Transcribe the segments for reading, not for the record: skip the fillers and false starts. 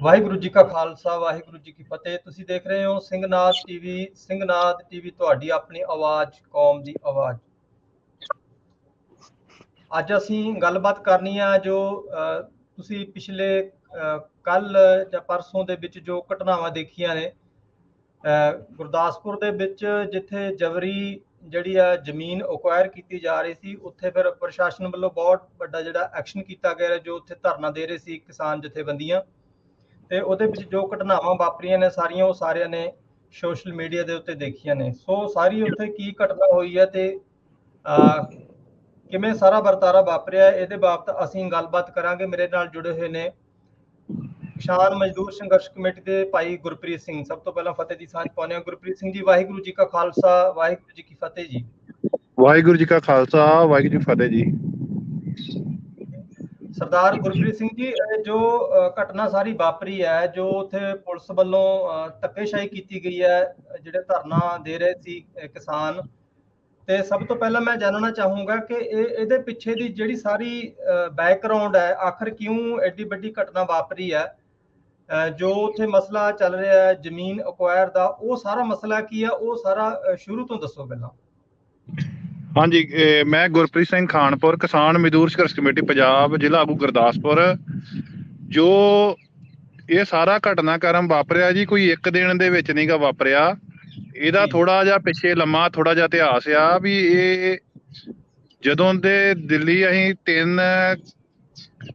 ਵਾਹਿਗੁਰੂ ਜੀ ਕਾ ਖਾਲਸਾ, ਵਾਹਿਗੁਰੂ ਜੀ ਕੀ ਫਤਿਹ। ਤੁਸੀਂ ਦੇਖ ਰਹੇ ਹੋ ਸਿੰਘਨਾਦ ਟੀਵੀ। ਸਿੰਘਨਾਦ ਟੀਵੀ ਤੁਹਾਡੀ ਆਪਣੀ ਆਵਾਜ਼, ਕੌਮ ਦੀ ਆਵਾਜ਼। ਅੱਜ ਅਸੀਂ ਗੱਲਬਾਤ ਕਰਨੀ ਆ ਜੋ ਤੁਸੀਂ ਪਿਛਲੇ ਕੱਲ ਜਾਂ ਪਰਸੋਂ ਦੇ ਵਿੱਚ ਜੋ ਘਟਨਾਵਾਂ ਦੇਖੀਆਂ ਨੇ ਗੁਰਦਾਸਪੁਰ ਦੇ ਵਿੱਚ, ਜਿੱਥੇ ਜਬਰੀ ਜਿਹੜੀ ਆ ਜ਼ਮੀਨ ਅਕਵਾਇਰ ਕੀਤੀ ਜਾ ਰਹੀ ਸੀ, ਉੱਥੇ ਫਿਰ ਪ੍ਰਸ਼ਾਸਨ ਵੱਲੋਂ ਬਹੁਤ ਵੱਡਾ ਜਿਹੜਾ ਐਕਸ਼ਨ ਕੀਤਾ ਗਿਆ, ਜੋ ਉੱਥੇ ਧਰਨਾ ਦੇ ਰਹੇ ਸੀ ਕਿਸਾਨ ਜਥੇਬੰਦੀਆਂ। ਤੇ ਉਹਦੇ ਵਿੱਚ ਜੋ ਘਟਨਾਵਾਂ ਵਾਪਰੀਆਂ ਨੇ ਸਾਰੀਆਂ, ਉਹ ਸਾਰਿਆਂ ਨੇ ਸੋਸ਼ਲ ਮੀਡੀਆ ਦੇ ਉੱਤੇ ਦੇਖੀਆਂ ਨੇ। ਸੋ ਸਾਰੀ ਉੱਥੇ ਕੀ ਘਟਨਾ ਹੋਈ ਹੈ ਤੇ ਕਿਵੇਂ ਸਾਰਾ ਵਰਤਾਰਾ ਵਾਪਰਿਆ, ਇਹਦੇ ਬਾਬਤ ਅਸੀਂ ਗੱਲਬਾਤ ਕਰਾਂਗੇ। ਮੇਰੇ ਨਾਲ ਜੁੜੇ ਹੋਏ ਨੇ ਕਿਸਾਨ ਮਜ਼ਦੂਰ ਸੰਘਰਸ਼ ਕਮੇਟੀ ਦੇ ਭਾਈ ਗੁਰਪ੍ਰੀਤ ਸਿੰਘ। ਸਭ ਤੋਂ ਪਹਿਲਾਂ ਫਤਿਹ ਦੀ ਸਾਂਝ ਪਾਉਂਦੇ ਹਾਂ। ਗੁਰਪ੍ਰੀਤ ਸਿੰਘ ਜੀ, ਵਾਹਿਗੁਰੂ ਜੀ ਕਾ ਖਾਲਸਾ, ਵਾਹਿਗੁਰੂ ਜੀ ਕੀ ਫਤਿਹ ਜੀ। ਵਾਹਿਗੁਰੂ ਜੀ ਕਾ ਖਾਲਸਾ, ਵਾਹਿਗੁਰੂ ਜੀ ਫਤਿਹ ਜੀ। ਸਰਦਾਰ ਗੁਰਪ੍ਰੀਤ ਸਿੰਘ ਜੀ, ਜੋ ਘਟਨਾ ਸਾਰੀ ਵਾਪਰੀ ਹੈ, ਜੋ ਉੱਥੇ ਪੁਲਿਸ ਵੱਲੋਂ ਧੱਕੇਸ਼ਾਹੀ ਕੀਤੀ ਗਈ ਹੈ ਜਿਹੜੇ ਧਰਨਾ ਦੇ ਰਹੇ ਸੀ ਕਿਸਾਨ, ਤੇ ਸਭ ਤੋਂ ਪਹਿਲਾਂ ਮੈਂ ਜਾਣਨਾ ਚਾਹੂੰਗਾ ਕਿ ਇਹਦੇ ਪਿੱਛੇ ਦੀ ਜਿਹੜੀ ਸਾਰੀ ਬੈਕਗਰਾਉਂਡ ਹੈ, ਆਖਰ ਕਿਉਂ ਐਡੀ ਵੱਡੀ ਘਟਨਾ ਵਾਪਰੀ ਹੈ, ਜੋ ਉੱਥੇ ਮਸਲਾ ਚੱਲ ਰਿਹਾ ਹੈ ਜ਼ਮੀਨ ਅਕਵਾਇਰ ਦਾ, ਉਹ ਸਾਰਾ ਮਸਲਾ ਕੀ ਹੈ, ਉਹ ਸਾਰਾ ਸ਼ੁਰੂ ਤੋਂ ਦੱਸੋ ਪਹਿਲਾਂ। ਹਾਂਜੀ, ਮੈਂ ਗੁਰਪ੍ਰੀਤ ਸਿੰਘ ਖਾਨਪੁਰ, ਕਿਸਾਨ ਮਜ਼ਦੂਰ ਸੰਘਰਸ਼ ਕਮੇਟੀ ਪੰਜਾਬ, ਜ਼ਿਲ੍ਹਾ ਆਗੂ ਗੁਰਦਾਸਪੁਰ। ਜੋ ਇਹ ਸਾਰਾ ਘਟਨਾਕ੍ਰਮ ਵਾਪਰਿਆ ਜੀ, ਕੋਈ ਇੱਕ ਦਿਨ ਦੇ ਵਿੱਚ ਨਹੀਂ ਗਾ ਵਾਪਰਿਆ। ਇਹਦਾ ਥੋੜਾ ਜਿਹਾ ਪਿੱਛੇ ਲੰਮਾ ਥੋੜਾ ਜਿਹਾ ਇਤਿਹਾਸ ਆ। ਵੀ ਇਹ ਜਦੋਂ ਦੇ ਦਿੱਲੀ ਅਸੀਂ 3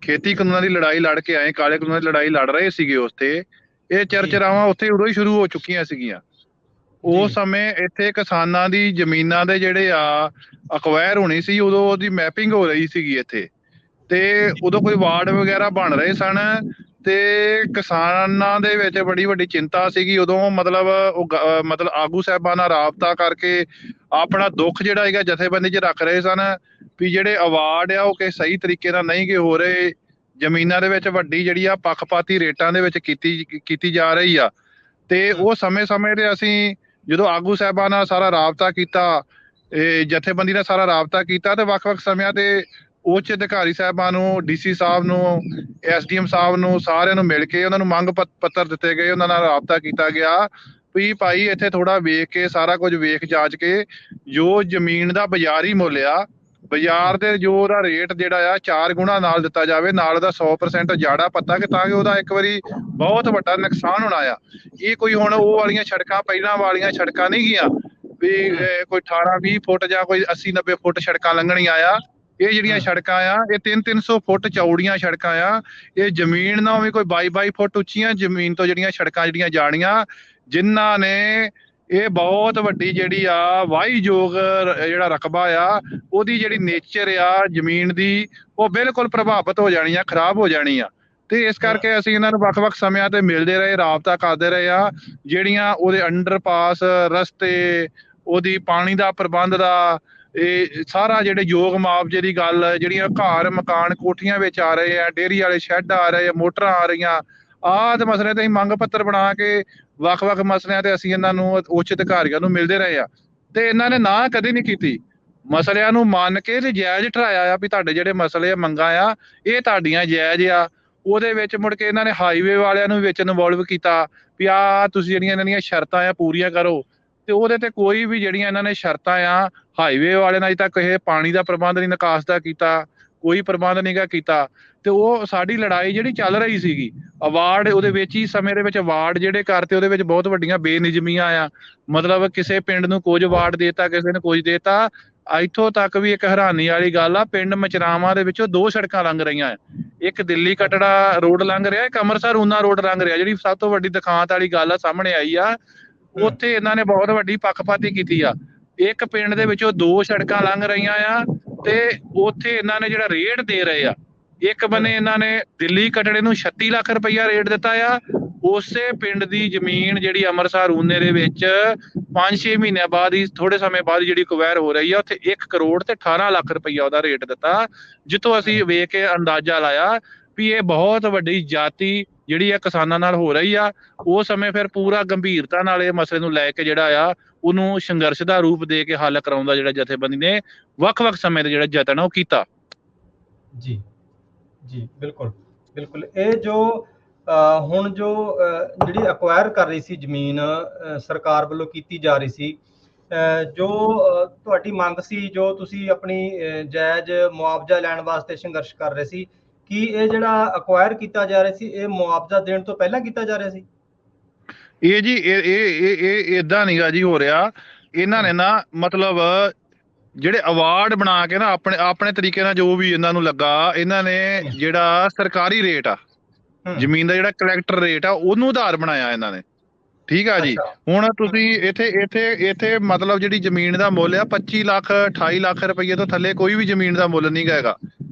ਖੇਤੀ ਕਾਨੂੰਨਾਂ ਦੀ ਲੜਾਈ ਲੜ ਕੇ ਆਏ, ਕਾਲੇ ਕਾਨੂੰਨਾਂ ਦੀ ਲੜਾਈ ਲੜ ਰਹੇ ਸੀਗੇ, ਉੱਥੇ ਇਹ ਚਰਚਾਵਾਂ ਉੱਥੇ ਉਦੋਂ ਹੀ ਸ਼ੁਰੂ ਹੋ ਚੁੱਕੀਆਂ ਸੀਗੀਆਂ। ਉਸ ਸਮੇਂ ਇੱਥੇ ਕਿਸਾਨਾਂ ਦੀ ਜ਼ਮੀਨਾਂ ਦੇ ਜਿਹੜੇ ਆ ਅਕਵਾਇਰ ਹੋਣੀ ਸੀ, ਉਦੋਂ ਉਹਦੀ ਮੈਪਿੰਗ ਹੋ ਰਹੀ ਸੀਗੀ ਇੱਥੇ, ਤੇ ਉਦੋਂ ਕੋਈ ਵਾਰਡ ਵਗੈਰਾ ਬਣ ਰਹੇ ਸਨ, ਤੇ ਕਿਸਾਨਾਂ ਦੇ ਵਿੱਚ ਬੜੀ ਵੱਡੀ ਚਿੰਤਾ ਸੀਗੀ ਉਦੋਂ। ਮਤਲਬ ਉਹ ਆਗੂ ਸਾਹਿਬਾਂ ਨਾਲ ਰਾਬਤਾ ਕਰਕੇ ਆਪਣਾ ਦੁੱਖ ਜਿਹੜਾ ਹੈਗਾ ਜਥੇਬੰਦੀ 'ਚ ਰੱਖ ਰਹੇ ਸਨ, ਵੀ ਜਿਹੜੇ ਅਵਾਰਡ ਆ ਉਹ ਕਿਸੇ ਸਹੀ ਤਰੀਕੇ ਨਾਲ ਨਹੀਂ ਗੇ ਹੋ ਰਹੇ। ਜ਼ਮੀਨਾਂ ਦੇ ਵਿੱਚ ਵੱਡੀ ਜਿਹੜੀ ਆ ਪੱਖਪਾਤੀ ਰੇਟਾਂ ਦੇ ਵਿੱਚ ਕੀਤੀ ਜਾ ਰਹੀ ਆ। ਤੇ ਉਹ ਸਮੇਂ ਤੇ ਅਸੀਂ ਜਦੋਂ ਆਗੂ ਸਾਹਿਬਾਂ ਨਾਲ ਸਾਰਾ ਰਾਬਤਾ ਕੀਤਾ, ਜਥੇਬੰਦੀ ਨਾਲ ਸਾਰਾ ਰਾਬਤਾ ਕੀਤਾ, ਤੇ ਵੱਖ-ਵੱਖ ਸਮਿਆਂ ਤੇ ਉੱਚ ਅਧਿਕਾਰੀ ਸਾਹਿਬਾਂ ਨੂੰ, ਡੀਸੀ ਸਾਹਿਬ ਨੂੰ, ਐਸਡੀਐਮ ਸਾਹਿਬ ਨੂੰ, ਸਾਰਿਆਂ ਨੂੰ ਮਿਲ ਕੇ ਉਹਨਾਂ ਨੂੰ ਮੰਗ ਪੱਤਰ ਦਿੱਤੇ ਗਏ। ਉਹਨਾਂ ਨਾਲ ਰਾਬਤਾ ਕੀਤਾ ਗਿਆ ਵੀ ਭਾਈ ਇੱਥੇ ਥੋੜਾ ਵੇਖ ਕੇ, ਸਾਰਾ ਕੁਝ ਵੇਖ ਜਾਂਚ ਕੇ, ਜੋ ਜ਼ਮੀਨ ਦਾ ਬਾਜ਼ਾਰੀ ਮੁੱਲ ਆ, ਬਾਜ਼ਾਰ ਦੇ ਜੋ ਉਹਦਾ ਰੇਟ ਜਿਹੜਾ ਆ 4 ਗੁਣਾ ਨਾਲ ਦਿੱਤਾ ਜਾਵੇ, ਨਾਲ ਉਹਦਾ 100% ਜਾੜਾ ਪੱਤਾ, ਕਿ ਤਾਂ ਕਿ ਉਹਦਾ ਇੱਕ ਵਾਰੀ ਬਹੁਤ ਵੱਡਾ ਨੁਕਸਾਨ ਹੋਣਾ ਆ। ਇਹ ਕੋਈ ਹੁਣ ਉਹ ਵਾਲੀਆਂ ਸੜਕਾਂ, ਪਹਿਲਾਂ ਵਾਲੀਆਂ ਸੜਕਾਂ ਨਹੀਂ ਗੀਆਂ ਵੀ ਕੋਈ 18-20 ਫੁੱਟ ਜਾਂ ਕੋਈ 80-90 ਫੁੱਟ ਸੜਕਾਂ ਲੰਘਣੀਆਂ ਆ। ਇਹ ਜਿਹੜੀਆਂ ਸੜਕਾਂ ਆ, ਇਹ 300-300 ਫੁੱਟ ਚੌੜੀਆਂ ਸੜਕਾਂ ਆ। ਇਹ ਜ਼ਮੀਨ ਨਾ ਵੀ ਕੋਈ 22-22 ਫੁੱਟ ਉੱਚੀਆਂ ਜ਼ਮੀਨ ਤੋਂ ਜਿਹੜੀਆਂ ਸੜਕਾਂ ਜਿਹੜੀਆਂ ਜਾਣੀਆਂ, ਜਿਨ੍ਹਾਂ ਨੇ ਇਹ ਬਹੁਤ ਵੱਡੀ ਜਿਹੜੀ ਆ ਵਾਹੀਯੋਗ ਜਿਹੜਾ ਰਕਬਾ ਆ, ਉਹਦੀ ਜਿਹੜੀ ਨੇਚਰ ਆ ਜ਼ਮੀਨ ਦੀ, ਉਹ ਬਿਲਕੁਲ ਪ੍ਰਭਾਵਿਤ ਹੋ ਜਾਣੀ ਆ, ਖਰਾਬ ਹੋ ਜਾਣੀ ਆ। ਤੇ ਇਸ ਕਰਕੇ ਅਸੀਂ ਇਹਨਾਂ ਨੂੰ ਵੱਖ-ਵੱਖ ਸਮਿਆਂ ਤੇ ਮਿਲਦੇ ਰਹੇ, ਰਾਬਤਾ ਕਰਦੇ ਰਹੇ ਆ। ਜਿਹੜੀਆਂ ਉਹਦੇ ਅੰਡਰਪਾਸ, ਰਸਤੇ, ਉਹਦੀ ਪਾਣੀ ਦਾ ਪ੍ਰਬੰਧ ਦਾ, ਇਹ ਸਾਰਾ ਜਿਹੜੇ ਯੋਗ ਮੁਆਵਜ਼ੇ ਦੀ ਗੱਲ, ਜਿਹੜੀਆਂ ਘਰ ਮਕਾਨ ਕੋਠੀਆਂ ਵਿੱਚ ਆ ਰਹੇ ਆ, ਡੇਅਰੀ ਵਾਲੇ ਸ਼ੈੱਡ ਆ ਰਹੇ ਆ, ਮੋਟਰਾਂ ਆ ਰਹੀਆਂ, ਆਦਿ ਮਸਲੇ ਤੇ ਅਸੀਂ ਮੰਗ ਪੱਤਰ ਬਣਾ ਕੇ ਵੱਖ-ਵੱਖ ਮਸਲਿਆਂ ਤੇ ਅਸੀਂ ਇਹਨਾਂ ਨੂੰ, ਉੱਚ ਅਧਿਕਾਰੀਆਂ ਨੂੰ ਮਿਲਦੇ ਰਹੇ ਆ। ਤੇ ਇਹਨਾਂ ਨੇ ਨਾ ਕਦੇ ਨਹੀਂ ਕੀਤੀ, ਮਸਲਿਆਂ ਨੂੰ ਮੰਨ ਕੇ ਤੇ ਜਾਇਜ਼ ਠਹਿਰਾਇਆ ਆ ਵੀ ਤੁਹਾਡੇ ਜਿਹੜੇ ਮਸਲੇ ਮੰਗਾਂ ਆ ਇਹ ਤੁਹਾਡੀਆਂ ਜਾਇਜ਼ ਆ। ਉਹਦੇ ਵਿੱਚ ਮੁੜ ਕੇ ਇਹਨਾਂ ਨੇ ਹਾਈਵੇ ਵਾਲਿਆਂ ਨੂੰ ਵਿੱਚ ਇਨਵੋਲਵ ਕੀਤਾ ਵੀ ਆ ਤੁਸੀਂ ਜਿਹੜੀਆਂ ਇਹਨਾਂ ਦੀਆਂ ਸ਼ਰਤਾਂ ਆ ਪੂਰੀਆਂ ਕਰੋ। ਤੇ ਉਹਦੇ ਤੇ ਕੋਈ ਵੀ ਜਿਹੜੀਆਂ ਇਹਨਾਂ ਨੇ ਸ਼ਰਤਾਂ ਆ, ਹਾਈਵੇ ਵਾਲਿਆਂ ਨੇ ਅਜੇ ਤੱਕ ਇਹ ਪਾਣੀ ਦਾ ਪ੍ਰਬੰਧ ਨਹੀਂ ਨਿਕਾਸ ਦਾ ਕੀਤਾ, ਕੋਈ ਪ੍ਰਬੰਧ ਨਹੀਂ ਗਾ ਕੀਤਾ। ਤੇ ਉਹ ਸਾਡੀ ਲੜਾਈ ਜਿਹੜੀ ਚੱਲ ਰਹੀ ਸੀਗੀ, ਅਵਾਰਡ ਉਹਦੇ ਵਿੱਚ ਹੀ ਸਮੇਂ ਦੇ ਵਿੱਚ ਅਵਾਰਡ ਜਿਹੜੇ ਕਰਤੇ, ਉਹਦੇ ਵਿੱਚ ਬਹੁਤ ਵੱਡੀਆਂ ਬੇਨਿਯਮੀਆਂ ਆ। ਮਤਲਬ ਕਿਸੇ ਪਿੰਡ ਨੂੰ ਕੁਝ ਅਵਾਰਡ ਦੇਤਾ, ਕਿਸੇ ਨੇ ਕੁਝ ਦੇਤਾ। ਇੱਥੋਂ ਤੱਕ ਵੀ ਇੱਕ ਹੈਰਾਨੀ ਵਾਲੀ ਗੱਲ ਆ, ਪਿੰਡ ਮਚਰਾਵਾਂ ਦੇ ਵਿੱਚੋਂ 2 ਸੜਕਾਂ ਲੰਘ ਰਹੀਆਂ, ਇੱਕ ਦਿੱਲੀ ਕਟੜਾ ਰੋਡ ਲੰਘ ਰਿਹਾ, ਇੱਕ ਅੰਮ੍ਰਿਤਸਰ ਊਨਾ ਰੋਡ ਲੰਘ ਰਿਹਾ। ਜਿਹੜੀ ਸਭ ਤੋਂ ਵੱਡੀ ਦਿਖਾਂਤ ਵਾਲੀ ਗੱਲ ਆ ਸਾਹਮਣੇ ਆਈ ਆ, ਉੱਥੇ ਇਹਨਾਂ ਨੇ ਬਹੁਤ ਵੱਡੀ ਪੱਖਪਾਤੀ ਕੀਤੀ ਆ। ਇੱਕ ਪਿੰਡ ਦੇ ਵਿੱਚੋਂ 2 ਸੜਕਾਂ ਲੰਘ ਰਹੀਆਂ ਆ, ਤੇ ਉੱਥੇ ਇਹਨਾਂ ਨੇ ਜਿਹੜਾ ਰੇਟ ਦੇ ਰਹੇ ਆ, ਇੱਕ ਬੰਨੇ ਇਹਨਾਂ ਨੇ ਦਿੱਲੀ ਕਟੜੇ ਨੂੰ 36 ਲੱਖ ਰੁਪਈਆ ਰੇਟ ਦਿੱਤਾ ਆ। ਉਸੇ ਪਿੰਡ ਦੀ ਜ਼ਮੀਨ ਜਿਹੜੀ ਅੰਮ੍ਰਿਤਸਰ ਊਨੇ ਦੇ ਵਿੱਚ 5-6 ਮਹੀਨਿਆਂ ਬਾਅਦ ਹੀ, ਥੋੜੇ ਸਮੇਂ ਬਾਅਦ ਜਿਹੜੀ ਅਕਵਾਇਰ ਹੋ ਰਹੀ ਆ, ਉੱਥੇ 1 ਕਰੋੜ ਤੇ 18 ਲੱਖ ਰੁਪਈਆ ਉਹਦਾ ਰੇਟ ਦਿੱਤਾ, ਜਿੱਥੋਂ ਅਸੀਂ ਵੇਖ ਕੇ ਅੰਦਾਜ਼ਾ ਲਾਇਆ ਵੀ ਇਹ ਬਹੁਤ ਵੱਡੀ ਜਾਤੀ ਜਿਹੜੀ ਆ ਕਿਸਾਨਾਂ ਨਾਲ ਹੋ ਰਹੀ ਆ। ਉਸ ਸਮੇਂ ਫਿਰ ਪੂਰਾ ਗੰਭੀਰਤਾ ਨਾਲ ਇਹ ਮਸਲੇ ਨੂੰ ਲੈ ਕੇ ਜਿਹੜਾ ਆ ਉਹਨੂੰ ਸੰਘਰਸ਼ ਦਾ ਰੂਪ ਦੇ ਕੇ ਹੱਲ ਕਰਾਉਣ ਦਾ ਜਿਹੜਾ ਜਥੇਬੰਦੀ ਨੇ ਵੱਖ-ਵੱਖ ਸਮੇਂ ਤੇ ਜਿਹੜਾ ਯਤਨ ਉਹ ਕੀਤਾ। ਜੀ, ਜੀ ਬਿਲਕੁਲ ਬਿਲਕੁਲ। ਇਹ ਜੋ ਹੁਣ ਜੋ ਜਿਹੜੀ ਅਕਵਾਇਰ ਕਰ ਰਹੀ ਸੀ ਜ਼ਮੀਨ ਸਰਕਾਰ ਵੱਲੋਂ ਕੀਤੀ ਜਾ ਰਹੀ ਸੀ, ਜੋ ਤੁਹਾਡੀ ਮੰਗ ਸੀ, ਜੋ ਤੁਸੀਂ ਆਪਣੀ ਜਾਇਜ਼ ਮੁਆਵਜ਼ਾ ਲੈਣ ਵਾਸਤੇ ਸੰਘਰਸ਼ ਕਰ ਰਹੇ ਸੀ, ਕੀ ਇਹ ਜਿਹੜਾ ਅਕਵਾਇਰ ਕੀਤਾ ਜਾ ਰਿਹਾ ਸੀ ਇਹ ਮੁਆਵਜ਼ਾ ਦੇਣ ਤੋਂ ਪਹਿਲਾਂ ਕੀਤਾ ਜਾ ਰਿਹਾ ਸੀ? ਇਹ ਜੀ ਇਹ ਏਦਾਂ ਨਹੀਂਗਾ ਜੀ ਹੋ ਰਿਹਾ। ਇਹਨਾਂ ਨੇ ਨਾ ਮਤਲਬ ਜਿਹੜੇ ਅਵਾਰਡ ਬਣਾ ਕੇ ਨਾ ਆਪਣੇ ਆਪਣੇ ਤਰੀਕੇ ਨਾਲ ਜੋ ਵੀ ਇਹਨਾਂ ਨੂੰ ਲੱਗਾ, ਇਹਨਾਂ ਨੇ ਜਿਹੜਾ ਸਰਕਾਰੀ ਰੇਟ ਆ ਜ਼ਮੀਨ ਦਾ, ਜਿਹੜਾ ਕਲੈਕਟਰ ਰੇਟ ਆ, ਉਹਨੂੰ ਆਧਾਰ ਬਣਾਇਆ ਇਹਨਾਂ ਨੇ। ਠੀਕ ਆ ਜੀ। ਹੁਣ ਤੁਸੀਂ ਇੱਥੇ ਮਤਲਬ ਜਿਹੜੀ ਜ਼ਮੀਨ ਦਾ ਮੁੱਲ ਆ 25 ਲੱਖ 28 ਲੱਖ ਰੁਪਏ ਤੋਂ ਥੱਲੇ ਕੋਈ ਵੀ ਜ਼ਮੀਨ ਦਾ ਮੁੱਲ ਨਹੀਂ ਹੈਗਾ।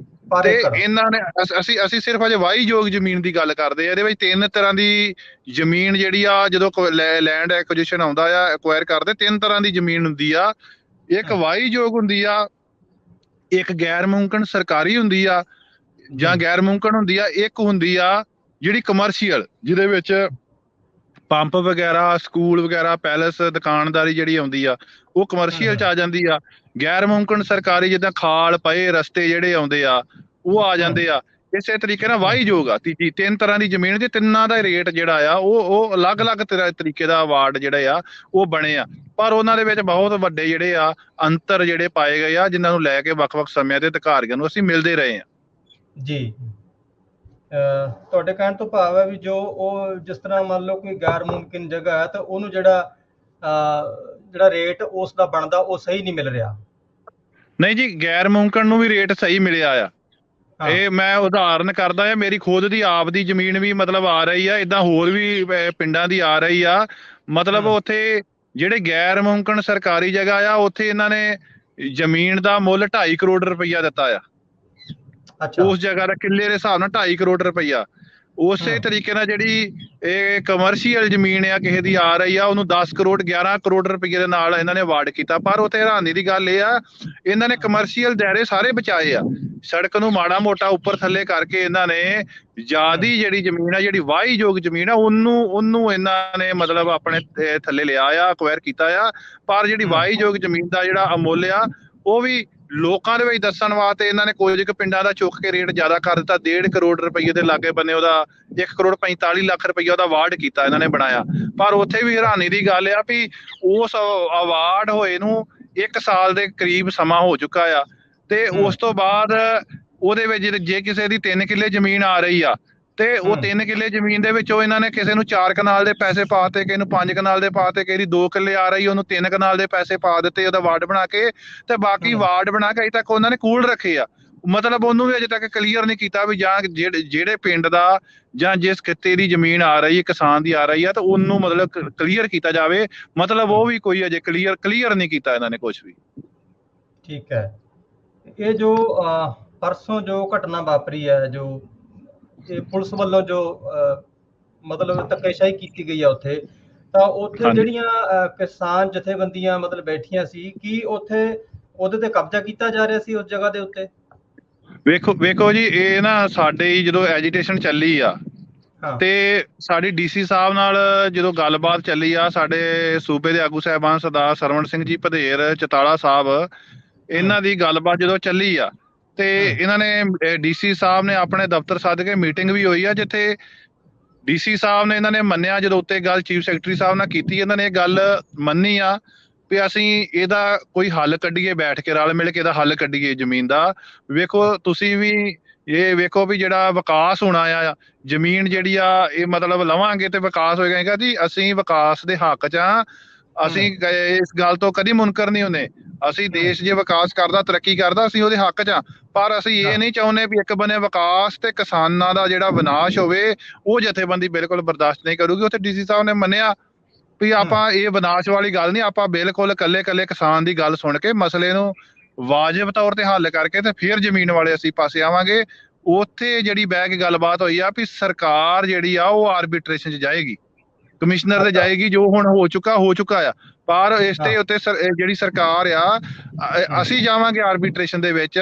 ਤੇ ਇਹਨਾਂ ਨੇ ਅਸੀਂ ਸਿਰਫ ਅਜੇ ਵਾਹੀਯੋਗ ਜ਼ਮੀਨ ਦੀ ਗੱਲ ਕਰਦੇ ਆ। ਇਹਦੇ ਵਿੱਚ 3 ਤਰ੍ਹਾਂ ਦੀ ਜ਼ਮੀਨ ਜਿਹੜੀ ਆ, ਜਦੋਂ ਲੈਂਡ ਐਕੁਜੀਸ਼ਨ ਆਉਂਦਾ ਆ, ਐਕਵਾਇਰ ਕਰਦੇ 3 ਤਰ੍ਹਾਂ ਦੀ ਜ਼ਮੀਨ ਹੁੰਦੀ ਆ। ਇੱਕ ਵਾਹੀਯੋਗ ਹੁੰਦੀ ਆ, ਇੱਕ ਗੈਰ ਮੁਮਕਿਨ ਸਰਕਾਰੀ ਹੁੰਦੀ ਆ ਜਾਂ ਗੈਰ ਮੁਮਕਿਨ ਹੁੰਦੀ ਆ, ਇੱਕ ਹੁੰਦੀ ਆ ਜਿਹੜੀ ਕਮਰਸ਼ੀਅਲ, ਜਿਹਦੇ ਵਿੱਚ ਪੰਪ ਵਗੈਰਾ, ਸਕੂਲ ਵਗੈਰਾ, ਪੈਲਸ, ਦੁਕਾਨਦਾਰੀ ਜਿਹੜੀ ਆਉਂਦੀ ਆ, ਉਹ ਕਮਰਸ਼ੀਅਲ ਚ ਆ ਜਾਂਦੀ ਆ। ਗੈਰ ਮੁਮਕਿਨ ਸਰਕਾਰੀ ਜਿੱਦਾਂ ਖਾਲ ਪਏ ਰਸਤੇ ਜਿਹੜੇ ਆਉਂਦੇ ਆ, ਉਹ ਆ ਜਾਂਦੇ ਆ। ਇਸੇ ਤਰੀਕੇ ਨਾਲ ਵਾਹੀਯੋਗ ਆ ਤੀਜੀ। 3 ਤਰ੍ਹਾਂ ਦੀ ਜ਼ਮੀਨ ਦੇ, ਤਿੰਨਾਂ ਦਾ ਰੇਟ ਜਿਹੜਾ ਆ ਉਹ ਅਲੱਗ-ਅਲੱਗ ਤਰੀਕੇ ਦਾ ਅਵਾਰਡ ਜਿਹੜੇ ਆ ਉਹ ਬਣੇ ਆ। ਪਰ ਉਹਨਾਂ ਦੇ ਵਿੱਚ ਬਹੁਤ ਵੱਡੇ ਜਿਹੜੇ ਆ ਅੰਤਰ ਜਿਹੜੇ ਪਾਏ ਗਏ ਆ, ਜਿਨ੍ਹਾਂ ਨੂੰ ਲੈ ਕੇ ਵੱਖ-ਵੱਖ ਸਮਿਆਂ ਦੇ ਅਧਿਕਾਰੀਆਂ ਨੂੰ ਅਸੀਂ ਮਿਲਦੇ ਰਹੇ ਆ। ਜੀ ਤੁਹਾਡੇ ਕਹਿਣ ਤੋਂ ਭਾਵ ਹੈ ਵੀ ਜੋ ਉਹ ਜਿਸ ਤਰ੍ਹਾਂ ਮੰਨ ਲਓ ਕੋਈ ਗੈਰ ਮੁਮਕਿਨ ਜਗ੍ਹਾ ਹੈ ਤਾਂ ਉਹਨੂੰ ਜਿਹੜਾ ਰੇਟ ਉਸ ਦਾ ਬਣਦਾ ਉਹ ਸਹੀ ਨਹੀਂ ਮਿਲ ਰਿਹਾ। ਨਹੀਂ ਜੀ, ਗੈਰ ਮੁਮਕਿਨ ਨੂੰ ਵੀ ਰੇਟ ਸਹੀ ਮਿਲਿਆ ਆ। ਇਹ ਮੈਂ ਉਦਾਹਰਨ ਕਰਦਾ ਆ, ਮੇਰੀ ਖੁਦ ਦੀ ਆਪ ਦੀ ਜ਼ਮੀਨ ਵੀ ਮਤਲਬ ਆ ਰਹੀ ਆ, ਏਦਾਂ ਹੋਰ ਵੀ ਪਿੰਡਾਂ ਦੀ ਆ ਰਹੀ ਆ। ਮਤਲਬ ਉੱਥੇ ਜਿਹੜੇ ਗੈਰ ਮੁਮਕਿਨ ਸਰਕਾਰੀ ਜਗ੍ਹਾ ਆ, ਉੱਥੇ ਇਹਨਾਂ ਨੇ ਜ਼ਮੀਨ ਦਾ ਮੁੱਲ 2.5 ਕਰੋੜ ਰੁਪਈਆ ਦਿੱਤਾ ਆ। ਉਸ ਜਗ੍ਹਾ ਦਾ ਕਿੱਲੇ ਦੇ ਹਿਸਾਬ ਨਾਲ 2.5 ਕਰੋੜ ਰੁਪਈਆ। ਉਸੇ ਤਰੀਕੇ ਨਾਲ ਜਿਹੜੀ ਇਹ ਕਮਰਸ਼ੀਅਲ ਜ਼ਮੀਨ ਆ ਕਿਸੇ ਦੀ ਆ ਰਹੀ ਆ, ਉਹਨੂੰ 10 ਕਰੋੜ 11 ਕਰੋੜ ਰੁਪਈਏ ਦੇ ਨਾਲ ਇਹਨਾਂ ਨੇ ਅਵਾਰਡ ਕੀਤਾ। ਪਰ ਉੱਥੇ ਹੈਰਾਨੀ ਦੀ ਗੱਲ ਇਹ ਆ, ਇਹਨਾਂ ਨੇ ਕਮਰਸ਼ੀਅਲ ਦਾਇਰੇ ਸਾਰੇ ਬਚਾਏ ਆ। ਸੜਕ ਨੂੰ ਮਾੜਾ ਮੋਟਾ ਉੱਪਰ ਥੱਲੇ ਕਰਕੇ ਇਹਨਾਂ ਨੇ ਜ਼ਿਆਦੀ ਜਿਹੜੀ ਜ਼ਮੀਨ ਆ, ਜਿਹੜੀ ਵਾਹੀਯੋਗ ਜ਼ਮੀਨ ਆ, ਉਹਨੂੰ ਇਹਨਾਂ ਨੇ ਮਤਲਬ ਆਪਣੇ ਥੱਲੇ ਲਿਆ ਆ, ਅਕਵਾਇਰ ਕੀਤਾ ਆ। ਪਰ ਜਿਹੜੀ ਵਾਹੀਯੋਗ ਜ਼ਮੀਨ ਦਾ ਜਿਹੜਾ ਅਮੁੱਲ ਆ, ਉਹ ਵੀ ਲੋਕਾਂ ਦੇ ਵਿੱਚ ਦੱਸਣ ਵਾਸਤੇ ਇਹਨਾਂ ਨੇ ਕੁਝ ਕੁ ਪਿੰਡਾਂ ਦਾ ਚੁੱਕ ਕੇ ਰੇਟ ਜ਼ਿਆਦਾ ਕਰ ਦਿੱਤਾ। 1.5 ਕਰੋੜ ਰੁਪਈਏ ਦੇ ਲਾਗੇ ਬੰਨੇ ਉਹਦਾ 1 ਕਰੋੜ 45 ਲੱਖ ਰੁਪਈਆ ਉਹਦਾ ਅਵਾਰਡ ਕੀਤਾ ਇਹਨਾਂ ਨੇ ਬਣਾਇਆ। ਪਰ ਉੱਥੇ ਵੀ ਹੈਰਾਨੀ ਦੀ ਗੱਲ ਆ ਵੀ ਉਸ ਅਵਾਰਡ ਹੋਏ ਨੂੰ 1 ਸਾਲ ਦੇ ਕਰੀਬ ਸਮਾਂ ਹੋ ਚੁੱਕਾ ਆ। ਤੇ ਉਸ ਤੋਂ ਬਾਅਦ ਉਹਦੇ ਵਿੱਚ ਜੇ ਕਿਸੇ ਦੀ 3 ਕਿੱਲੇ ਜ਼ਮੀਨ ਆ ਰਹੀ ਆ, ਤੇ ਉਹ 3 ਕਿੱਲੇ ਜ਼ਮੀਨ ਦੇ ਵਿੱਚੋਂ ਇਹਨਾਂ ਨੇ ਕਿਸੇ ਨੂੰ 4 ਕਨਾਲ ਦੇ ਪੈਸੇ ਪਾਤੇ, ਕਿਸੇ ਨੂੰ 5 ਕਨਾਲ ਦੇ ਪਾਤੇ, ਕਿਸੇ ਦੀ 2 ਕਿੱਲੇ ਆ ਰਹੀ ਉਹਨੂੰ 3 ਕਨਾਲ ਦੇ ਪੈਸੇ ਪਾ ਦਿੱਤੇ ਉਹਦਾ ਵਾਰਡ ਬਣਾ ਕੇ। ਤੇ ਬਾਕੀ ਵਾਰਡ ਬਣਾ ਕੇ ਅਜੇ ਤੱਕ ਉਹਨਾਂ ਨੇ ਕੂਲ ਰੱਖੇ ਆ। ਮਤਲਬ ਉਹਨੂੰ ਵੀ ਅਜੇ ਤੱਕ ਕਲੀਅਰ ਨਹੀਂ ਕੀਤਾ ਵੀ ਜਾਂ ਜਿਹੜੇ ਪਿੰਡ ਦਾ ਜਾਂ ਜਿਸ ਖਿੱਤੇ ਦੀ ਜ਼ਮੀਨ ਆ ਰਹੀ ਹੈ, ਕਿਸਾਨ ਦੀ ਆ ਰਹੀ ਆ, ਤਾਂ ਉਹਨੂੰ ਮਤਲਬ ਕਲੀਅਰ ਕੀਤਾ ਜਾਵੇ। ਮਤਲਬ ਉਹ ਵੀ ਕੋਈ ਅਜੇ ਕਲੀਅਰ ਨਹੀਂ ਕੀਤਾ ਇਹਨਾਂ ਨੇ ਕੁਝ ਵੀ। ਠੀਕ ਹੈ। ਇਹ ਜੋ ਪਰਸੋਂ ਜੋ ਘਟਨਾ ਵਾਪਰੀ ਹੈ, ਜੋ ਇਹ ਪੁਲਿਸ ਵੱਲੋਂ ਜੋ ਮਤਲਬ ਧੱਕੇਸ਼ਾਹੀ ਕੀਤੀ ਗਈ ਆ ਉੱਥੇ, ਤਾਂ ਉੱਥੇ ਜਿਹੜੀਆਂ ਕਿਸਾਨ ਜਥੇਬੰਦੀਆਂ ਮਤਲਬ ਬੈਠੀਆਂ ਸੀ, ਕੀ ਉੱਥੇ ਉਹਦੇ ਤੇ ਕਬਜ਼ਾ ਕੀਤਾ ਜਾ ਰਿਹਾ ਸੀ ਉਸ ਜਗ੍ਹਾ ਦੇ ਉੱਤੇ? ਵੇਖੋ ਜੀ, ਇਹ ਨਾ ਸਾਡੇ ਜਦੋਂ ਐਜੀਟੇਸ਼ਨ ਚੱਲੀ ਆ, ਤੇ ਸਾਡੀ ਡੀਸੀ ਸਾਹਿਬ ਨਾਲ ਜਦੋਂ ਗੱਲਬਾਤ ਚੱਲੀ ਆ, ਸਾਡੇ ਸੂਬੇ ਦੇ ਆਗੂ ਸਾਹਿਬਾਨ ਸਰਦਾਰ ਸਰਵਣ ਸਿੰਘ ਜੀ ਭਦੇਰ ਚਤਾਲਾ ਸਾਹਿਬ, ਇਹਨਾਂ ਦੀ ਗੱਲਬਾਤ ਜਦੋਂ ਚੱਲੀ ਆ, ਤੇ ਇਹਨਾਂ ਨੇ ਡੀਸੀ ਸਾਹਿਬ ਨੇ ਆਪਣੇ ਦਫ਼ਤਰ ਸੱਦ ਕੇ ਮੀਟਿੰਗ ਵੀ ਹੋਈ ਆ, ਜਿੱਥੇ ਡੀਸੀ ਸਾਹਿਬ ਨੇ ਇਹਨਾਂ ਨੇ ਮੰਨਿਆ, ਜਦੋਂ ਉੱਤੇ ਗੱਲ ਚੀਫ ਸੈਕਟਰੀ ਸਾਹਿਬ ਨਾਲ ਕੀਤੀ, ਇਹਨਾਂ ਨੇ ਇਹ ਗੱਲ ਮੰਨੀ ਆ ਵੀ ਅਸੀਂ ਇਹਦਾ ਕੋਈ ਹੱਲ ਕੱਢੀਏ, ਬੈਠ ਕੇ ਰਲ ਮਿਲ ਕੇ ਇਹਦਾ ਹੱਲ ਕੱਢੀਏ ਜ਼ਮੀਨ ਦਾ। ਵੇਖੋ ਤੁਸੀਂ ਵੀ ਇਹ ਵੇਖੋ ਵੀ ਜਿਹੜਾ ਵਿਕਾਸ ਹੋਣਾ ਆ, ਜ਼ਮੀਨ ਜਿਹੜੀ ਆ ਇਹ ਮਤਲਬ ਲਵਾਂਗੇ ਤੇ ਵਿਕਾਸ ਹੋਏਗਾ। ਹੈਗਾ ਜੀ, ਅਸੀਂ ਵਿਕਾਸ ਦੇ ਹੱਕ 'ਚ ਆ। ਅਸੀਂ ਇਸ ਗੱਲ ਤੋਂ ਕਦੀ ਮੁਨਕਰ ਨਹੀਂ ਹੁੰਦੇ। ਅਸੀਂ ਦੇਸ਼ ਜੇ ਵਿਕਾਸ ਕਰਦਾ, ਤਰੱਕੀ ਕਰਦਾ, ਅਸੀਂ ਉਹਦੇ ਹੱਕ 'ਚ ਆ। ਪਰ ਅਸੀਂ ਇਹ ਨਹੀਂ ਚਾਹੁੰਦੇ ਵੀ ਇੱਕ ਬੰਨੇ ਵਿਕਾਸ ਤੇ ਕਿਸਾਨਾਂ ਦਾ ਜਿਹੜਾ ਵਿਨਾਸ਼ ਹੋਵੇ, ਉਹ ਜਥੇਬੰਦੀ ਬਿਲਕੁਲ ਬਰਦਾਸ਼ਤ ਨਹੀਂ ਕਰੂਗੀ। ਉੱਥੇ ਡੀਸੀ ਸਾਹਿਬ ਨੇ ਮੰਨਿਆ ਵੀ ਆਪਾਂ ਇਹ ਵਿਨਾਸ਼ ਵਾਲੀ ਗੱਲ ਨਹੀਂ, ਆਪਾਂ ਬਿਲਕੁਲ ਇਕੱਲੇ ਕਿਸਾਨ ਦੀ ਗੱਲ ਸੁਣ ਕੇ ਮਸਲੇ ਨੂੰ ਵਾਜਿਬ ਤੌਰ ਤੇ ਹੱਲ ਕਰਕੇ ਤੇ ਫਿਰ ਜ਼ਮੀਨ ਵਾਲੇ ਅਸੀਂ ਪਾਸੇ ਆਵਾਂਗੇ। ਉੱਥੇ ਜਿਹੜੀ ਬਹਿ ਕੇ ਗੱਲਬਾਤ ਹੋਈ ਆ ਵੀ ਸਰਕਾਰ ਜਿਹੜੀ ਆ ਉਹ ਆਰਬਿਟ੍ਰੇਸ਼ਨ 'ਚ ਜਾਏਗੀ, ਕਮਿਸ਼ਨਰ ਤੇ ਜਾਏਗੀ, ਜੋ ਹੁਣ ਹੋ ਚੁੱਕਾ ਆ। ਪਰ ਇਸ ਤੇ ਉੱਤੇ ਜਿਹੜੀ ਸਰਕਾਰ ਆ, ਅਸੀਂ ਜਾਵਾਂਗੇ ਆਰਬਿਟ੍ਰੇਸ਼ਨ ਦੇ ਵਿੱਚ,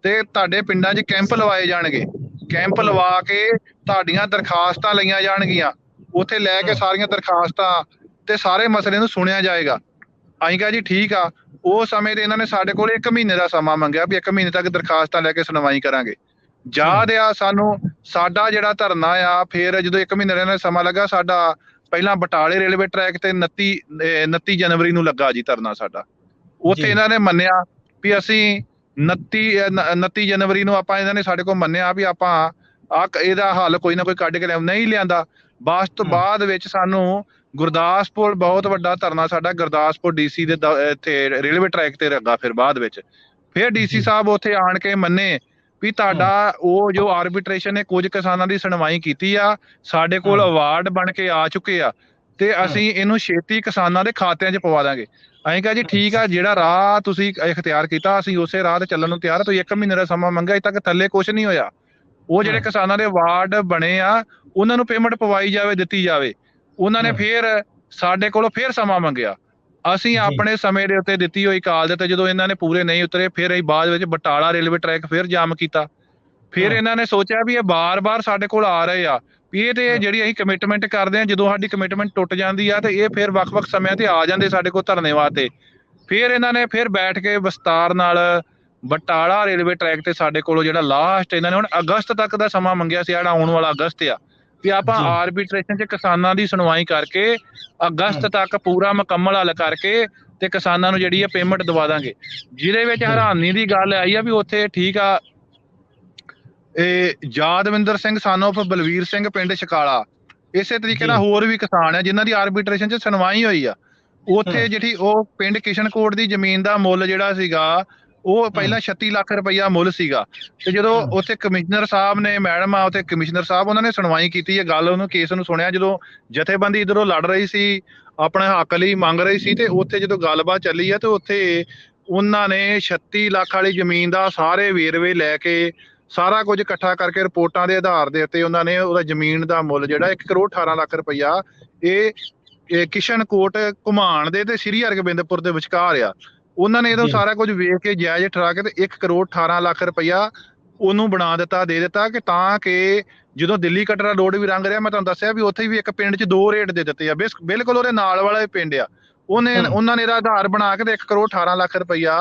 ਤੇ ਤੁਹਾਡੇ ਪਿੰਡਾਂ 'ਚ ਕੈਂਪ ਲਵਾਏ ਜਾਣਗੇ। ਕੈਂਪ ਲਵਾ ਕੇ ਤੁਹਾਡੀਆਂ ਦਰਖਾਸਤਾਂ ਲਈਆਂ ਜਾਣਗੀਆਂ, ਉੱਥੇ ਲੈ ਕੇ ਸਾਰੀਆਂ ਦਰਖਾਸਤਾਂ ਤੇ ਸਾਰੇ ਮਸਲੇ ਨੂੰ ਸੁਣਿਆ ਜਾਏਗਾ। ਅਸੀਂ ਕਿਹਾ ਜੀ ਠੀਕ ਆ। ਉਸ ਸਮੇਂ ਤੇ ਇਹਨਾਂ ਨੇ ਸਾਡੇ ਕੋਲ 1 ਮਹੀਨੇ ਦਾ ਸਮਾਂ ਮੰਗਿਆ ਵੀ 1 ਮਹੀਨੇ ਤੱਕ ਦਰਖਾਸਤਾਂ ਲੈ ਕੇ ਸੁਣਵਾਈ ਕਰਾਂਗੇ। ਯਾਦ ਆ ਸਾਨੂੰ ਸਾਡਾ ਜਿਹੜਾ ਧਰਨਾ ਆ, ਫਿਰ ਜਦੋਂ 1 ਮਹੀਨੇ ਦਾ ਸਮਾਂ ਲੱਗਾ ਸਾਡਾ, ਪਹਿਲਾਂ ਬਟਾਲੇ ਰੇਲਵੇ ਟਰੈਕ ਤੇ 29 ਜਨਵਰੀ ਨੂੰ ਲੱਗਾ ਜੀ ਧਰਨਾ ਸਾਡਾ। ਉੱਥੇ ਇਹਨਾਂ ਨੇ ਮੰਨਿਆ ਵੀ ਅਸੀਂ 29 ਜਨਵਰੀ ਨੂੰ ਆਪਾਂ, ਇਹਨਾਂ ਨੇ ਸਾਡੇ ਕੋਲ ਮੰਨਿਆ ਵੀ ਆਪਾਂ ਇਹਦਾ ਹੱਲ ਕੋਈ ਨਾ ਕੋਈ ਕੱਢ ਕੇ ਨਹੀਂ ਲਿਆਂਦਾ। ਬਸ ਤੋਂ ਬਾਅਦ ਵਿੱਚ ਸਾਨੂੰ ਗੁਰਦਾਸਪੁਰ ਬਹੁਤ ਵੱਡਾ ਧਰਨਾ ਸਾਡਾ ਗੁਰਦਾਸਪੁਰ DC ਦੇ ਇੱਥੇ ਰੇਲਵੇ ਟਰੈਕ ਤੇ ਲੱਗਾ। ਫਿਰ ਬਾਅਦ ਵਿੱਚ ਫਿਰ DC ਸਾਹਿਬ ਉੱਥੇ ਆਣ ਕੇ ਮੰਨੇ ਵੀ ਤੁਹਾਡਾ ਉਹ ਜੋ ਆਰਬਿਟ੍ਰੇਸ਼ਨ ਨੇ ਕੁਝ ਕਿਸਾਨਾਂ ਦੀ ਸੁਣਵਾਈ ਕੀਤੀ ਆ, ਸਾਡੇ ਕੋਲ ਅਵਾਰਡ ਬਣ ਕੇ ਆ ਚੁੱਕੇ ਆ, ਤੇ ਅਸੀਂ ਇਹਨੂੰ ਛੇਤੀ ਕਿਸਾਨਾਂ ਦੇ ਖਾਤਿਆਂ 'ਚ ਪਵਾ ਦਾਂਗੇ। ਅਸੀਂ ਕਿਹਾ ਜੀ ਠੀਕ ਆ, ਜਿਹੜਾ ਰਾਹ ਤੁਸੀਂ ਇਖਤਿਆਰ ਕੀਤਾ ਅਸੀਂ ਉਸੇ ਰਾਹ ਤੇ ਚੱਲਣ ਨੂੰ ਤਿਆਰ। ਤੁਸੀਂ 1 ਮਹੀਨੇ ਦਾ ਸਮਾਂ ਮੰਗਿਆ, ਅਜੇ ਤੱਕ ਥੱਲੇ ਕੁਝ ਨਹੀਂ ਹੋਇਆ। ਉਹ ਜਿਹੜੇ ਕਿਸਾਨਾਂ ਦੇ ਅਵਾਰਡ ਬਣੇ ਆ ਉਹਨਾਂ ਨੂੰ ਪੇਮੈਂਟ ਪਵਾਈ ਜਾਵੇ, ਦਿੱਤੀ ਜਾਵੇ। ਉਹਨਾਂ ਨੇ ਫਿਰ ਸਾਡੇ ਕੋਲੋਂ ਫਿਰ ਸਮਾਂ ਮੰਗਿਆ, ਅਸੀਂ ਆਪਣੇ ਸਮੇਂ ਦੇ ਉੱਤੇ ਦਿੱਤੀ ਹੋਈ ਕਾਲ ਦੇ ਤੇ ਜਦੋਂ ਇਹਨਾਂ ਨੇ ਪੂਰੇ ਨਹੀਂ ਉਤਰੇ, ਫਿਰ ਅਸੀਂ ਬਾਅਦ ਵਿੱਚ ਬਟਾਲਾ ਰੇਲਵੇ ਟਰੈਕ ਫਿਰ ਜਾਮ ਕੀਤਾ। ਫਿਰ ਇਹਨਾਂ ਨੇ ਸੋਚਿਆ ਵੀ ਇਹ ਬਾਰ-ਬਾਰ ਸਾਡੇ ਕੋਲ ਆ ਰਹੇ ਆ, ਵੀ ਇਹ ਤੇ ਜਿਹੜੀ ਅਸੀਂ ਕਮਿਟਮੈਂਟ ਕਰਦੇ ਆ, ਜਦੋਂ ਸਾਡੀ ਕਮਿਟਮੈਂਟ ਟੁੱਟ ਜਾਂਦੀ ਆ ਤੇ ਇਹ ਫਿਰ ਵੱਖ-ਵੱਖ ਸਮਿਆਂ ਤੇ ਆ ਜਾਂਦੇ ਸਾਡੇ ਕੋਲ ਧਰਨੇ ਵਾਸਤੇ। ਫਿਰ ਇਹਨਾਂ ਨੇ ਫਿਰ ਬੈਠ ਕੇ ਵਿਸਤਾਰ ਨਾਲ ਬਟਾਲਾ ਰੇਲਵੇ ਟਰੈਕ ਤੇ ਸਾਡੇ ਕੋਲੋਂ ਜਿਹੜਾ ਲਾਸਟ ਇਹਨਾਂ ਨੇ ਹੁਣ ਅਗਸਤ ਤੱਕ ਦਾ ਸਮਾਂ ਮੰਗਿਆ ਸੀ, ਜਿਹੜਾ ਆਉਣ ਵਾਲਾ ਅਗਸਤ ਆ, ਵੀ ਆਪਾਂ ਆਰਬਿਟ੍ਰੇਸ਼ਨ 'ਚ ਕਿਸਾਨਾਂ ਦੀ ਸੁਣਵਾਈ ਕਰਕੇ ਅਗਸਤ ਤੱਕ ਪੂਰਾ ਮੁਕੰਮਲ ਹੱਲ ਕਰਕੇ ਤੇ ਕਿਸਾਨਾਂ ਨੂੰ ਜਿਹੜੀ ਆ ਪੇਮੈਂਟ ਦਵਾ ਦਾਂਗੇ। ਜਿਹਦੇ ਵਿੱਚ ਹੈਰਾਨੀ ਦੀ ਗੱਲ ਆਈ ਆ ਵੀ ਉੱਥੇ ਠੀਕ ਆ, ਇਹ ਯਾਦਵਿੰਦਰ ਸਿੰਘ son of ਬਲਵੀਰ ਸਿੰਘ ਪਿੰਡ ਸ਼ਕਾਲਾ, ਇਸੇ ਤਰੀਕੇ ਨਾਲ ਹੋਰ ਵੀ ਕਿਸਾਨ ਆ ਜਿਨ੍ਹਾਂ ਦੀ ਆਰਬਿਟ੍ਰੇਸ਼ਨ 'ਚ ਸੁਣਵਾਈ ਹੋਈ ਆ। ਉੱਥੇ ਜਿਹੜੀ ਉਹ ਪਿੰਡ ਕਿਸ਼ਨਕੋਟ ਦੀ ਜ਼ਮੀਨ ਦਾ ਮੁੱਲ ਜਿਹੜਾ ਸੀਗਾ ਉਹ ਪਹਿਲਾਂ 36 ਲੱਖ ਰੁਪਈਆ ਮੁੱਲ ਸੀਗਾ, ਤੇ ਜਦੋਂ ਉੱਥੇ ਕਮਿਸ਼ਨਰ ਸਾਹਿਬ ਨੇ, ਮੈਡਮ ਆ ਉੱਥੇ ਕਮਿਸ਼ਨਰ ਸਾਹਿਬ, ਉਹਨਾਂ ਨੇ ਸੁਣਵਾਈ ਕੀਤੀ ਹੈ ਗੱਲ, ਉਹਨੂੰ ਕੇਸ ਨੂੰ ਸੁਣਿਆ। ਜਦੋਂ ਜਥੇਬੰਦੀ ਇੱਧਰੋਂ ਲੜ ਰਹੀ ਸੀ, ਆਪਣੇ ਹੱਕ ਲਈ ਮੰਗ ਰਹੀ ਸੀ, ਤੇ ਉੱਥੇ ਜਦੋਂ ਗੱਲਬਾਤ ਚੱਲੀ ਆ ਤੇ ਉੱਥੇ ਉਹਨਾਂ ਨੇ 36 ਲੱਖ ਵਾਲੀ ਜ਼ਮੀਨ ਦਾ ਸਾਰੇ ਵੇਰਵੇ ਲੈ ਕੇ ਸਾਰਾ ਕੁਝ ਇਕੱਠਾ ਕਰਕੇ ਰਿਪੋਰਟਾਂ ਦੇ ਆਧਾਰ ਦੇ ਉੱਤੇ ਉਹਨਾਂ ਨੇ ਉਹਦਾ ਜ਼ਮੀਨ ਦਾ ਮੁੱਲ ਜਿਹੜਾ 1 ਕਰੋੜ 18 ਲੱਖ ਰੁਪਈਆ, ਇਹ ਕਿਸ਼ਨਕੋਟ ਘੁਮਾਣ ਦੇ ਤੇ ਸ੍ਰੀ ਹਰਗੋਬਿੰਦਪੁਰ ਦੇ ਵਿਚਕਾਰ ਆ, ਉਹਨਾਂ ਨੇ ਇਹਦਾ ਸਾਰਾ ਕੁਝ ਵੇਖ ਕੇ ਜਾਇਜ਼ ਠਰਾ ਕੇ ਤੇ 1 ਕਰੋੜ 18 ਲੱਖ ਰੁਪਈਆ ਉਹਨੂੰ ਬਣਾ ਦਿੱਤਾ, ਦੇ ਦਿੱਤਾ, ਕਿ ਤਾਂ ਕਿ ਜਦੋਂ ਦਿੱਲੀ ਕਟਰਾ ਰੋਡ ਵੀ ਲੰਘ ਰਿਹਾ, ਮੈਂ ਤੁਹਾਨੂੰ ਦੱਸਿਆ ਵੀ ਉੱਥੇ ਵੀ ਇੱਕ ਪਿੰਡ 'ਚ 2 ਰੇਟ ਦੇ ਦਿੱਤੇ ਆ, ਬਿਲਕੁਲ ਉਹਦੇ ਨਾਲ ਵਾਲਾ ਪਿੰਡ ਆ, ਉਹਨਾਂ ਨੇ ਇਹਦਾ ਆਧਾਰ ਬਣਾ ਕੇ ਤੇ 1 ਕਰੋੜ 18 ਲੱਖ ਰੁਪਈਆ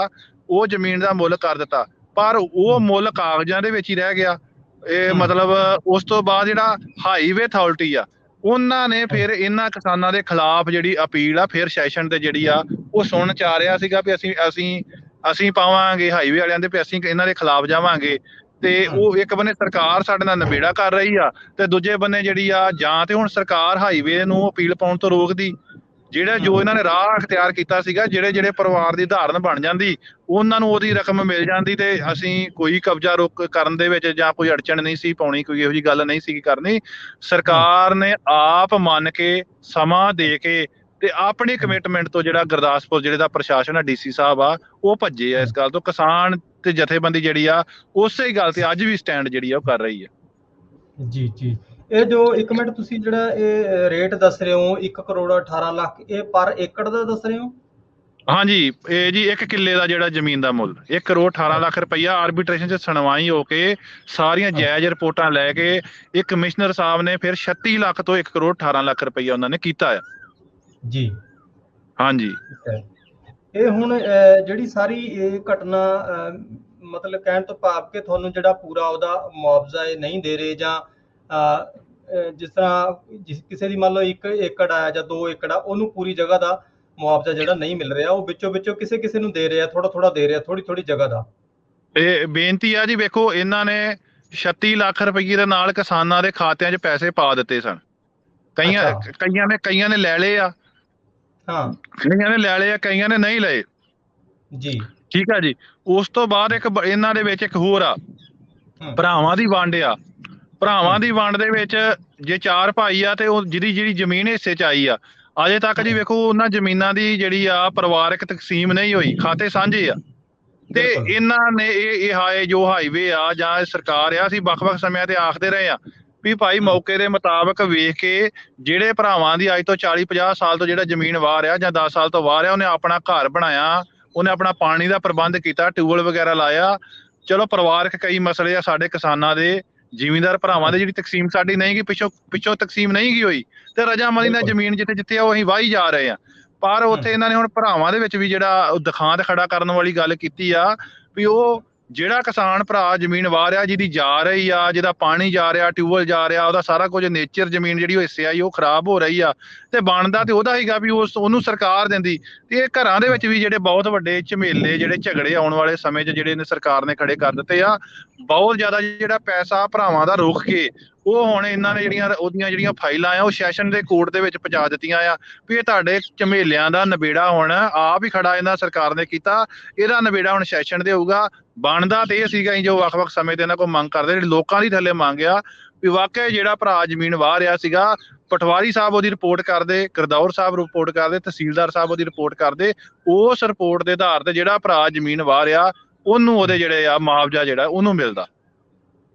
ਉਹ ਜ਼ਮੀਨ ਦਾ ਮੁੱਲ ਕਰ ਦਿੱਤਾ। ਪਰ ਉਹ ਮੁੱਲ ਕਾਗਜ਼ਾਂ ਦੇ ਵਿੱਚ ਹੀ ਰਹਿ ਗਿਆ। ਇਹ ਮਤਲਬ ਉਸ ਤੋਂ ਬਾਅਦ ਜਿਹੜਾ ਹਾਈਵੇ ਅਥਾਰਟੀ ਆ, ਉਹਨਾਂ ਨੇ ਫਿਰ ਇਹਨਾਂ ਕਿਸਾਨਾਂ ਦੇ ਖਿਲਾਫ ਜਿਹੜੀ ਅਪੀਲ ਆ ਫਿਰ ਸੈਸ਼ਨ ਤੇ ਜਿਹੜੀ ਆ ਉਹ ਸੁਣਨ ਚ ਆ ਰਿਹਾ ਸੀਗਾ ਵੀ ਅਸੀਂ ਪਾਵਾਂਗੇ ਹਾਈਵੇ ਵਾਲਿਆਂ ਦੇ, ਵੀ ਅਸੀਂ ਇਹਨਾਂ ਦੇ ਖਿਲਾਫ ਜਾਵਾਂਗੇ। ਤੇ ਉਹ ਇੱਕ ਬੰਨੇ ਸਰਕਾਰ ਸਾਡੇ ਨਾਲ ਨਿਬੇੜਾ ਕਰ ਰਹੀ ਆ, ਤੇ ਦੂਜੇ ਬੰਨੇ ਜਿਹੜੀ ਆ ਜਾਂ ਤੇ ਹੁਣ ਸਰਕਾਰ ਹਾਈਵੇ ਨੂੰ ਅਪੀਲ ਪਾਉਣ ਤੋਂ ਰੋਕਦੀ, ਜਿਹੜਾ ਜੋ ਇਹਨਾਂ ਨੇ ਰਾਹ ਅਖਤਿਆਰ ਕੀਤਾ ਸੀਗਾ, ਜਿਹੜੇ ਪਰਿਵਾਰ ਦੀ ਧਾਰਨ ਬਣ ਜਾਂਦੀ ਉਹਨਾਂ ਨੂੰ ਉਹਦੀ ਰਕਮ ਮਿਲ ਜਾਂਦੀ, ਤੇ ਅਸੀਂ ਕੋਈ ਕਬਜ਼ਾ ਰੋਕ ਕਰਨ ਦੇ ਵਿੱਚ ਜਾਂ ਕੋਈ ਅੜਚਣ ਨਹੀਂ ਸੀ ਪਾਉਣੀ, ਕੋਈ ਇਹੋ ਜਿਹੀ ਗੱਲ ਨਹੀਂ ਸੀ ਕਰਨੀ। ਸਰਕਾਰ ਨੇ ਆਪ ਮੰਨ ਕੇ ਸਮਾਂ ਦੇ ਕੇ ਤੇ ਆਪਣੀ ਕਮਿਟਮੈਂਟ ਤੋਂ ਜਿਹੜਾ ਗੁਰਦਾਸਪੁਰ ਜਿਹੜੇ ਦਾ ਪ੍ਰਸ਼ਾਸਨ ਆ, DC ਸਾਹਿਬ ਆ, ਉਹ ਭੱਜੇ ਆ ਇਸ ਗੱਲ ਤੋਂ। ਕਿਸਾਨ ਤੇ ਜਥੇਬੰਦੀ ਜਿਹੜੀ ਆ ਉਸੇ ਹੀ ਗੱਲ ਤੇ ਅੱਜ ਵੀ ਸਟੈਂਡ ਜਿਹੜੀ ਆ ਉਹ ਕਰ ਰਹੀ ਹੈ। ਜੀ ਇਹ ਜੋ 1 ਮਿੰਟ ਤੁਸੀਂ ਜਿਹੜਾ ਇਹ ਰੇਟ ਦੱਸ ਰਹੇ ਹੋ 1 ਕਰੋੜ 18 ਲੱਖ, ਇਹ ਪਰ ਏਕੜ ਦਾ ਦੱਸ ਰਹੇ ਹੋ? ਹਾਂਜੀ, ਇਹ ਜੀ 1 ਕਿੱਲੇ ਦਾ ਜਿਹੜਾ ਜ਼ਮੀਨ ਦਾ ਮੁੱਲ 1 ਕਰੋੜ 18 ਲੱਖ ਰੁਪਈਆ ਆਰਬਿਟ੍ਰੇਸ਼ਨ 'ਚ ਸੁਣਵਾਈ ਹੋ ਕੇ ਸਾਰੀਆਂ ਜਾਇਜ਼ ਰਿਪੋਰਟਾਂ ਲੈ ਕੇ ਇਹ ਕਮਿਸ਼ਨਰ ਸਾਹਿਬ ਨੇ ਫਿਰ 36 ਲੱਖ ਤੋਂ 1 ਕਰੋੜ 18 ਲੱਖ ਰੁਪਈਆ ਉਹਨਾਂ ਨੇ ਕੀਤਾ ਆ ਜੀ। ਹਾਂਜੀ, ਇਹ ਹੁਣ ਜਿਹੜੀ ਸਾਰੀ ਇਹ ਘਟਨਾ ਮਤਲਬ ਕਹਿਣ ਤੋਂ ਭਾਵ ਕਿ ਤੁਹਾਨੂੰ ਜਿਹੜਾ ਪੂਰਾ ਉਹਦਾ ਮੁਆਵਜ਼ਾ ਇਹ ਨਹੀਂ ਦੇ ਰਹੇ, ਜਾਂ ਜਿਸ ਤਰ੍ਹਾਂ ਕਿਸੇ ਦੀ ਮੰਨ ਲਓ 1 ਏਕੜ ਆ ਜਾਂ 2 ਏਕੜ ਆ, ਉਹਨੂੰ ਪੂਰੀ ਜਗ੍ਹਾ ਦਾ ਮੁਆਵਜ਼ਾ ਜਿਹੜਾ ਨਹੀਂ ਮਿਲ ਰਿਹਾ, ਉਹ ਵਿੱਚੋਂ ਕਿਸੇ ਨੂੰ ਦੇ ਰਿਹਾ, ਥੋੜਾ ਦੇ ਰਿਹਾ, ਥੋੜੀ ਜਗ੍ਹਾ ਦਾ। ਇਹ ਬੇਨਤੀ ਆ ਜੀ, ਵੇਖੋ ਇਹਨਾਂ ਨੇ 36 ਲੱਖ ਰੁਪਏ ਦੇ ਨਾਲ ਕਿਸਾਨਾਂ ਦੇ ਖਾਤਿਆਂ 'ਚ ਪੈਸੇ ਪਾ ਦਿੱਤੇ ਸਨ। ਕਈਆਂ ਨੇ ਲੈ ਲਏ ਆ, ਕਈਆਂ ਨੇ ਲੈ ਲਏ ਆ, ਕਈਆਂ ਨੇ ਨਹੀਂ ਲਏ ਜੀ। ਠੀਕ ਆ ਜੀ। ਉਸ ਤੋਂ ਬਾਅਦ ਇਹਨਾਂ ਦੇ ਵਿੱਚ ਇੱਕ ਹੋਰ ਆ, ਭਰਾਵਾਂ ਦੀ ਵੰਡ ਆ। ਭਰਾਵਾਂ ਦੀ ਵੰਡ ਦੇ ਵਿੱਚ ਜੇ 4 ਭਾਈ ਆ ਤੇ ਉਹ ਜਿਹੜੀ ਜ਼ਮੀਨ ਹਿੱਸੇ 'ਚ ਆਈ ਆ, ਅਜੇ ਤੱਕ ਜੀ ਵੇਖੋ ਉਹਨਾਂ ਜ਼ਮੀਨਾਂ ਦੀ ਜਿਹੜੀ ਆ ਪਰਿਵਾਰਕ ਤਕਸੀਮ ਨਹੀਂ ਹੋਈ, ਖਾਤੇ ਸਾਂਝੇ ਆ। ਤੇ ਇਹਨਾਂ ਨੇ ਇਹ ਜੋ ਹਾਈਵੇ ਆ ਜਾਂ ਸਰਕਾਰ ਆ, ਅਸੀਂ ਵੱਖ-ਵੱਖ ਸਮਿਆਂ ਤੇ ਆਖਦੇ ਰਹੇ ਆ ਵੀ ਭਾਈ ਮੌਕੇ ਦੇ ਮੁਤਾਬਕ ਵੇਖ ਕੇ ਜਿਹੜੇ ਭਰਾਵਾਂ ਦੀ ਅੱਜ ਤੋਂ 40-50 ਸਾਲ ਤੋਂ ਜਿਹੜਾ ਜ਼ਮੀਨ ਵਾਹ ਰਿਹਾ ਜਾਂ 10 ਸਾਲ ਤੋਂ ਵਾਹ ਰਿਹਾ, ਉਹਨੇ ਆਪਣਾ ਘਰ ਬਣਾਇਆ, ਉਹਨੇ ਆਪਣਾ ਪਾਣੀ ਦਾ ਪ੍ਰਬੰਧ ਕੀਤਾ, ਟਿਊਬਵੈੱਲ ਵਗੈਰਾ ਲਾਇਆ। ਚਲੋ ਪਰਿਵਾਰਕ ਕਈ ਮਸਲੇ ਆ ਸਾਡੇ ਕਿਸਾਨਾਂ ਦੇ, ਜ਼ਿਮੀਂਦਾਰ ਭਰਾਵਾਂ ਦੇ, ਜਿਹੜੀ ਤਕਸੀਮ ਸਾਡੀ ਨਹੀਂ ਗਈ, ਪਿੱਛੋਂ ਤਕਸੀਮ ਨਹੀਂ ਗਈ ਹੋਈ, ਤੇ ਰਜਾਮੰਦੀ ਨਾਲ ਜ਼ਮੀਨ ਜਿੱਥੇ ਆ ਉਹ ਅਸੀਂ ਵਾਹੀ ਜਾ ਰਹੇ ਆ। ਪਰ ਉੱਥੇ ਇਹਨਾਂ ਨੇ ਹੁਣ ਭਰਾਵਾਂ ਦੇ ਵਿੱਚ ਵੀ ਜਿਹੜਾ ਦਿਖਾਂਤ ਖੜਾ ਕਰਨ ਵਾਲੀ ਗੱਲ ਕੀਤੀ ਆ ਵੀ ਉਹ ਜਿਹੜਾ ਕਿਸਾਨ ਭਰਾ ਜ਼ਮੀਨ ਵਾਹ ਰਿਹਾ, ਜਿਹਦੀ ਜਾ ਰਹੀ ਆ, ਜਿਹਦਾ ਪਾਣੀ ਜਾ ਰਿਹਾ, ਟਿਊਬਵੈਲ ਜਾ ਰਿਹਾ, ਉਹਦਾ ਸਾਰਾ ਕੁਝ ਨੇਚਰ ਜ਼ਮੀਨ ਜਿਹੜੀ ਉਹ ਹਿੱਸੇ ਆਈ ਉਹ ਖਰਾਬ ਹੋ ਰਹੀ ਆ, ਤੇ ਬਣਦਾ ਤੇ ਉਹਦਾ ਹੀਗਾ ਵੀ ਉਹਨੂੰ ਸਰਕਾਰ ਦਿੰਦੀ। ਤੇ ਇਹ ਘਰਾਂ ਦੇ ਵਿੱਚ ਵੀ ਜਿਹੜੇ ਬਹੁਤ ਵੱਡੇ ਝਮੇਲੇ, ਜਿਹੜੇ ਝਗੜੇ ਆਉਣ ਵਾਲੇ ਸਮੇਂ 'ਚ ਜਿਹੜੇ ਨੇ ਸਰਕਾਰ ਨੇ ਖੜੇ ਕਰ ਦਿੱਤੇ ਆ। ਬਹੁਤ ਜ਼ਿਆਦਾ ਜਿਹੜਾ ਪੈਸਾ ਭਰਾਵਾਂ ਦਾ ਰੁਕ ਕੇ ਉਹ ਹੁਣ ਇਹਨਾਂ ਨੇ ਉਹਦੀਆਂ ਜਿਹੜੀਆਂ ਫਾਈਲਾਂ ਆ ਉਹ ਸੈਸ਼ਨ ਦੇ ਕੋਰਟ ਦੇ ਵਿੱਚ ਪਹੁੰਚਾ ਦਿੱਤੀਆਂ ਆ ਵੀ ਇਹ ਤੁਹਾਡੇ ਝਮੇਲਿਆਂ ਦਾ ਨਿਬੇੜਾ ਹੁਣ ਆਪ ਹੀ ਖੜਾ ਇਹਨਾਂ ਸਰਕਾਰ ਨੇ ਕੀਤਾ, ਇਹਦਾ ਨਿਬੇੜਾ ਹੁਣ ਸੈਸ਼ਨ ਦੇ ਹੋਊਗਾ। ਬਣਦਾ ਤੇ ਇਹ ਸੀਗਾ ਜੋ ਵੱਖ-ਵੱਖ ਸਮੇਂ ਤੇ ਇਹਨਾਂ ਕੋਲ ਮੰਗ ਕਰਦੇ, ਜਿਹੜੀ ਲੋਕਾਂ ਦੀ ਥੱਲੇ ਮੰਗ ਆ ਵੀ ਵਾਕਿਆ ਜਿਹੜਾ ਭਰਾ ਜ਼ਮੀਨ ਵਾਹ ਰਿਹਾ ਸੀਗਾ, ਪਟਵਾਰੀ ਸਾਹਿਬ ਉਹਦੀ ਰਿਪੋਰਟ ਕਰਦੇ, ਗਰਦੌਰ ਸਾਹਿਬ ਰਿਪੋਰਟ ਕਰਦੇ, ਤਹਿਸੀਲਦਾਰ ਸਾਹਿਬ ਉਹਦੀ ਰਿਪੋਰਟ ਕਰਦੇ। ਉਸ ਰਿਪੋਰਟ ਦੇ ਆਧਾਰ ਤੇ ਜਿਹੜਾ ਭਰਾ ਜ਼ਮੀਨ ਵਾਹ ਰਿਹਾ ਉਹਨੂੰ ਉਹਦੇ ਜਿਹੜੇ ਆ ਮੁਆਵਜ਼ਾ ਜਿਹੜਾ ਉਹਨੂੰ ਮਿਲਦਾ।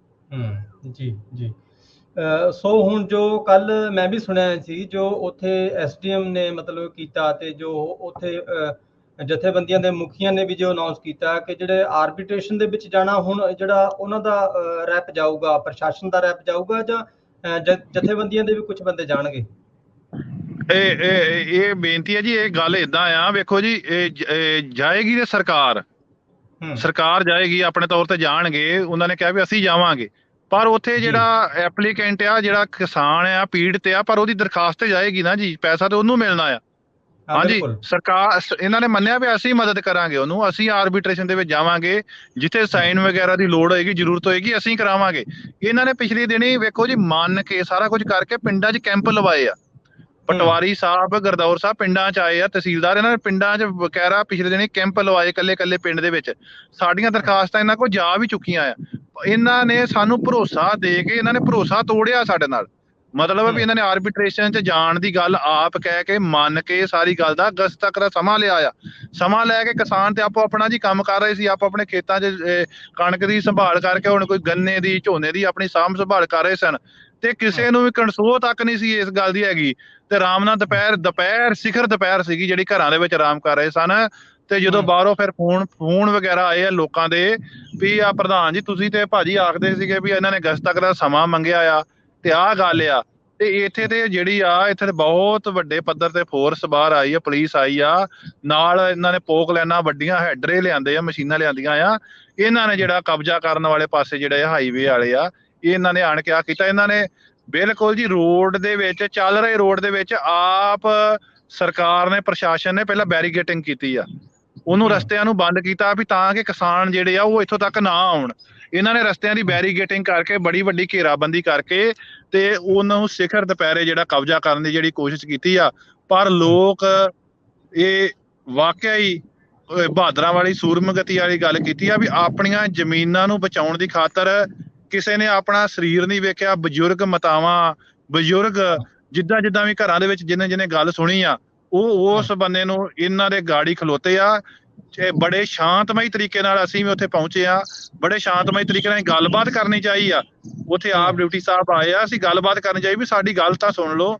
ਜੀ ਜੀ। ਸੋ ਹੁਣ ਜੋ ਕੱਲ ਮੈਂ ਵੀ ਸੁਣਿਆ ਸੀ ਜੋ ਉੱਥੇ ਐਸਡੀਐਮ ਨੇ ਮਤਲਬ ਕੀਤਾ ਤੇ ਜੋ ਉੱਥੇ ਜਥੇਬੰਦੀਆਂ ਦੇ ਮੁਖੀਆਂ ਨੇ ਵੀ ਜੋ ਅਨਾਉਂਸ ਕੀਤਾ ਕਿ ਜਿਹੜੇ ਆਰਬਿਟ੍ਰੇਸ਼ਨ ਦੇ ਵਿੱਚ ਜਾਣਾ ਹੁਣ ਜਿਹੜਾ ਉਹਨਾਂ ਦਾ ਰੈਪ ਜਾਊਗਾ, ਪ੍ਰਸ਼ਾਸਨ ਦਾ ਰੈਪ ਜਾਊਗਾ ਜਾਂ ਜਥੇਬੰਦੀਆਂ ਦੇ ਵੀ ਕੁਝ ਬੰਦੇ ਜਾਣਗੇ? ਇਹ ਬੇਨਤੀ ਹੈ ਜੀ, ਇਹ ਗੱਲ ਏਦਾਂ ਆ, ਵੇਖੋ ਜੀ, ਇਹ ਜਾਏਗੀ ਤੇ ਸਰਕਾਰ ਜਾਏਗੀ, ਆਪਣੇ ਤੌਰ ਤੇ ਜਾਣਗੇ। ਉਹਨਾਂ ਨੇ ਕਿਹਾ ਵੀ ਅਸੀਂ ਜਾਵਾਂਗੇ, ਪਰ ਉੱਥੇ ਜਿਹੜਾ ਐਪਲੀਕੈਂਟ ਆ, ਜਿਹੜਾ ਕਿਸਾਨ ਆ, ਪੀੜਤ ਆ, ਪਰ ਉਹਦੀ ਦਰਖਾਸਤ ਤੇ ਜਾਏਗੀ ਨਾ ਜੀ, ਪੈਸਾ ਤੇ ਉਹਨੂੰ ਮਿਲਣਾ ਆ। ਹਾਂਜੀ, ਸਰਕਾਰ ਇਹਨਾਂ ਨੇ ਮੰਨਿਆ ਵੀ ਅਸੀਂ ਮਦਦ ਕਰਾਂਗੇ ਉਹਨੂੰ, ਅਸੀਂ ਆਰਬਿਟ੍ਰੇਸ਼ਨ ਦੇ ਵਿੱਚ ਜਾਵਾਂਗੇ, ਜਿੱਥੇ ਸਾਈਨ ਵਗੈਰਾ ਦੀ ਲੋੜ ਹੋਏਗੀ, ਜ਼ਰੂਰਤ ਹੋਏਗੀ, ਅਸੀਂ ਕਰਾਵਾਂਗੇ। ਇਹਨਾਂ ਨੇ ਪਿਛਲੇ ਦਿਨੀ ਵੇਖੋ ਜੀ ਮੰਨ ਕੇ ਸਾਰਾ ਕੁਝ ਕਰਕੇ ਪਿੰਡਾਂ 'ਚ ਕੈਂਪ ਲਵਾਏ ਆ। ਪਟਵਾਰੀ ਸਾਹਿਬ, ਗਰਦੌਰ ਸਾਹਿਬ ਪਿੰਡਾਂ 'ਚ ਆਏ ਆ, ਤਹਿਸੀਲਦਾਰ, ਇਹਨਾਂ ਨੇ ਪਿੰਡਾਂ 'ਚ ਵਗੈਰਾ ਪਿਛਲੇ ਦਿਨੀ ਕੈਂਪ ਲਵਾਏ, ਕੱਲੇ ਪਿੰਡ ਦੇ ਵਿੱਚ। ਸਾਡੀਆਂ ਦਰਖਾਸਤਾਂ ਇਹਨਾਂ ਕੋਲ ਜਾ ਵੀ ਚੁੱਕੀਆਂ ਆ। ਇਹਨਾਂ ਨੇ ਸਾਨੂੰ ਭਰੋਸਾ ਦੇ ਕੇ ਇਹਨਾਂ ਨੇ ਭਰੋਸਾ ਤੋੜਿਆ ਸਾਡੇ ਨਾਲ। ਮਤਲਬ ਵੀ ਇਹਨਾਂ ਨੇ ਆਰਬਿਟ੍ਰੇਸ਼ਨ 'ਚ ਜਾਣ ਦੀ ਗੱਲ ਆਪ ਕਹਿ ਕੇ ਮੰਨ ਕੇ ਸਾਰੀ ਗੱਲ ਦਾ ਅਗਸਤ ਤੱਕ ਦਾ ਸਮਾਂ ਲਿਆ ਆ। ਸਮਾਂ ਲੈ ਕੇ ਕਿਸਾਨ ਤੇ ਆਪੋ ਆਪਣਾ ਜੀ ਕੰਮ ਕਰ ਰਹੇ ਸੀ, ਆਪੋ ਆਪਣੇ ਖੇਤਾਂ 'ਚ ਕਣਕ ਦੀ ਸੰਭਾਲ ਕਰਕੇ, ਹੁਣ ਕੋਈ ਗੰਨੇ ਦੀ, ਝੋਨੇ ਦੀ ਆਪਣੀ ਸਾਂਭ ਸੰਭਾਲ ਕਰ ਰਹੇ ਸਨ, ਤੇ ਕਿਸੇ ਨੂੰ ਵੀ ਕਣਸੋਹ ਤੱਕ ਨਹੀਂ ਸੀ ਇਸ ਗੱਲ ਦੀ ਹੈਗੀ। ਤੇ ਆਰਾਮ ਨਾਲ ਦੁਪਹਿਰ ਸਿਖਰ ਦੁਪਹਿਰ ਸੀਗੀ ਜਿਹੜੀ ਘਰਾਂ ਦੇ ਵਿੱਚ ਆਰਾਮ ਕਰ ਰਹੇ ਸਨ। ਤੇ ਜਦੋਂ ਬਾਹਰੋਂ ਫਿਰ ਫੋਨ ਵਗੈਰਾ ਆਏ ਆ ਲੋਕਾਂ ਦੇ ਵੀ ਆ ਪ੍ਰਧਾਨ ਜੀ ਤੁਸੀਂ ਤੇ ਭਾਜੀ ਆਖਦੇ ਸੀਗੇ ਵੀ ਇਹਨਾਂ ਨੇ ਅਗਸਤ ਤੱਕ ਦਾ ਸਮਾਂ ਮੰਗਿਆ ਆ, ਤੇ ਆਹ ਗੱਲ ਆ। ਤੇ ਇੱਥੇ ਤੇ ਜਿਹੜੀ ਆ, ਇੱਥੇ ਤੇ ਬਹੁਤ ਵੱਡੇ ਪੱਧਰ ਤੇ ਫੋਰਸ ਬਾਹਰ ਆਈ ਆ, ਪੁਲਿਸ ਆਈ ਆ ਨਾਲ। ਇਹਨਾਂ ਨੇ ਪੋਕ ਲੈਣਾ ਵੱਡੀਆਂ ਹੈਡਰੇ ਲਿਆਂਦੇ ਆ, ਮਸ਼ੀਨਾਂ ਲਿਆਂਦੀਆਂ ਆ। ਇਹਨਾਂ ਨੇ ਜਿਹੜਾ ਕਬਜ਼ਾ ਕਰਨ ਵਾਲੇ ਪਾਸੇ ਜਿਹੜੇ ਹਾਈਵੇ ਵਾਲੇ ਆ, ਇਹਨਾਂ ਨੇ ਆਣ ਕੇ ਆ ਕੀਤਾ। ਇਹਨਾਂ ਨੇ ਬਿਲਕੁਲ ਜੀ ਰੋਡ ਦੇ ਵਿੱਚ, ਚੱਲ ਰਹੇ ਰੋਡ ਦੇ ਵਿੱਚ ਆਪ ਸਰਕਾਰ ਨੇ, ਪ੍ਰਸ਼ਾਸਨ ਨੇ ਪਹਿਲਾਂ ਬੈਰੀਕੇਟਿੰਗ ਕੀਤੀ ਆ, ਉਹਨੂੰ ਰਸਤਿਆਂ ਨੂੰ ਬੰਦ ਕੀਤਾ ਵੀ ਤਾਂ ਕਿ ਕਿਸਾਨ ਜਿਹੜੇ ਆ ਉਹ ਇੱਥੋਂ ਤੱਕ ਨਾ ਆਉਣ। ਇਹਨਾਂ ਨੇ ਰਸਤਿਆਂ ਦੀ ਬੈਰੀਕੇਟਿੰਗ ਕਰਕੇ, ਬੜੀ ਵੱਡੀ ਘੇਰਾਬੰਦੀ ਕਰਕੇ, ਤੇ ਉਹਨਾਂ ਨੂੰ ਸਿਖਰ ਦੁਪਹਿਰੇ ਜਿਹੜਾ ਕਬਜ਼ਾ ਕਰਨ ਦੀ ਜਿਹੜੀ ਕੋਸ਼ਿਸ਼ ਕੀਤੀ ਆ। ਪਰ ਲੋਕ ਇਹ ਵਾਕਿਆ ਹੀ ਬਹਾਦਰਾਂ ਵਾਲੀ ਸੂਰਮਗਤੀ ਵਾਲੀ ਗੱਲ ਕੀਤੀ ਆ ਵੀ ਆਪਣੀਆਂ ਜ਼ਮੀਨਾਂ ਨੂੰ ਬਚਾਉਣ ਦੀ ਖਾਤਰ ਕਿਸੇ ਨੇ ਆਪਣਾ ਸਰੀਰ ਨਹੀਂ ਵੇਖਿਆ। ਬਜ਼ੁਰਗ ਮਾਤਾਵਾਂ, ਬਜ਼ੁਰਗ ਜਿੱਦਾਂ ਵੀ ਘਰਾਂ ਦੇ ਵਿੱਚ ਜਿਹਨੇ ਗੱਲ ਸੁਣੀ ਆ, ਉਹ ਉਸ ਬੰਦੇ ਨੂੰ ਇਹਨਾਂ ਦੇ ਗਾੜੀ ਖਲੋਤੇ ਆ। ਬੜੇ ਸ਼ਾਂਤਮਈ ਤਰੀਕੇ ਨਾਲ ਅਸੀਂ ਵੀ ਉੱਥੇ ਪਹੁੰਚੇ ਆ, ਬੜੇ ਸ਼ਾਂਤਮਈ ਤਰੀਕੇ ਨਾਲ ਗੱਲਬਾਤ ਕਰਨੀ ਚਾਹੀ ਆ। ਉੱਥੇ ਆਪ ਡਿਊਟੀ ਸਾਹਿਬ ਆਏ ਆ, ਅਸੀਂ ਗੱਲਬਾਤ ਕਰਨੀ ਚਾਹੀ ਵੀ ਸਾਡੀ ਗੱਲ ਤਾਂ ਸੁਣ ਲਓ।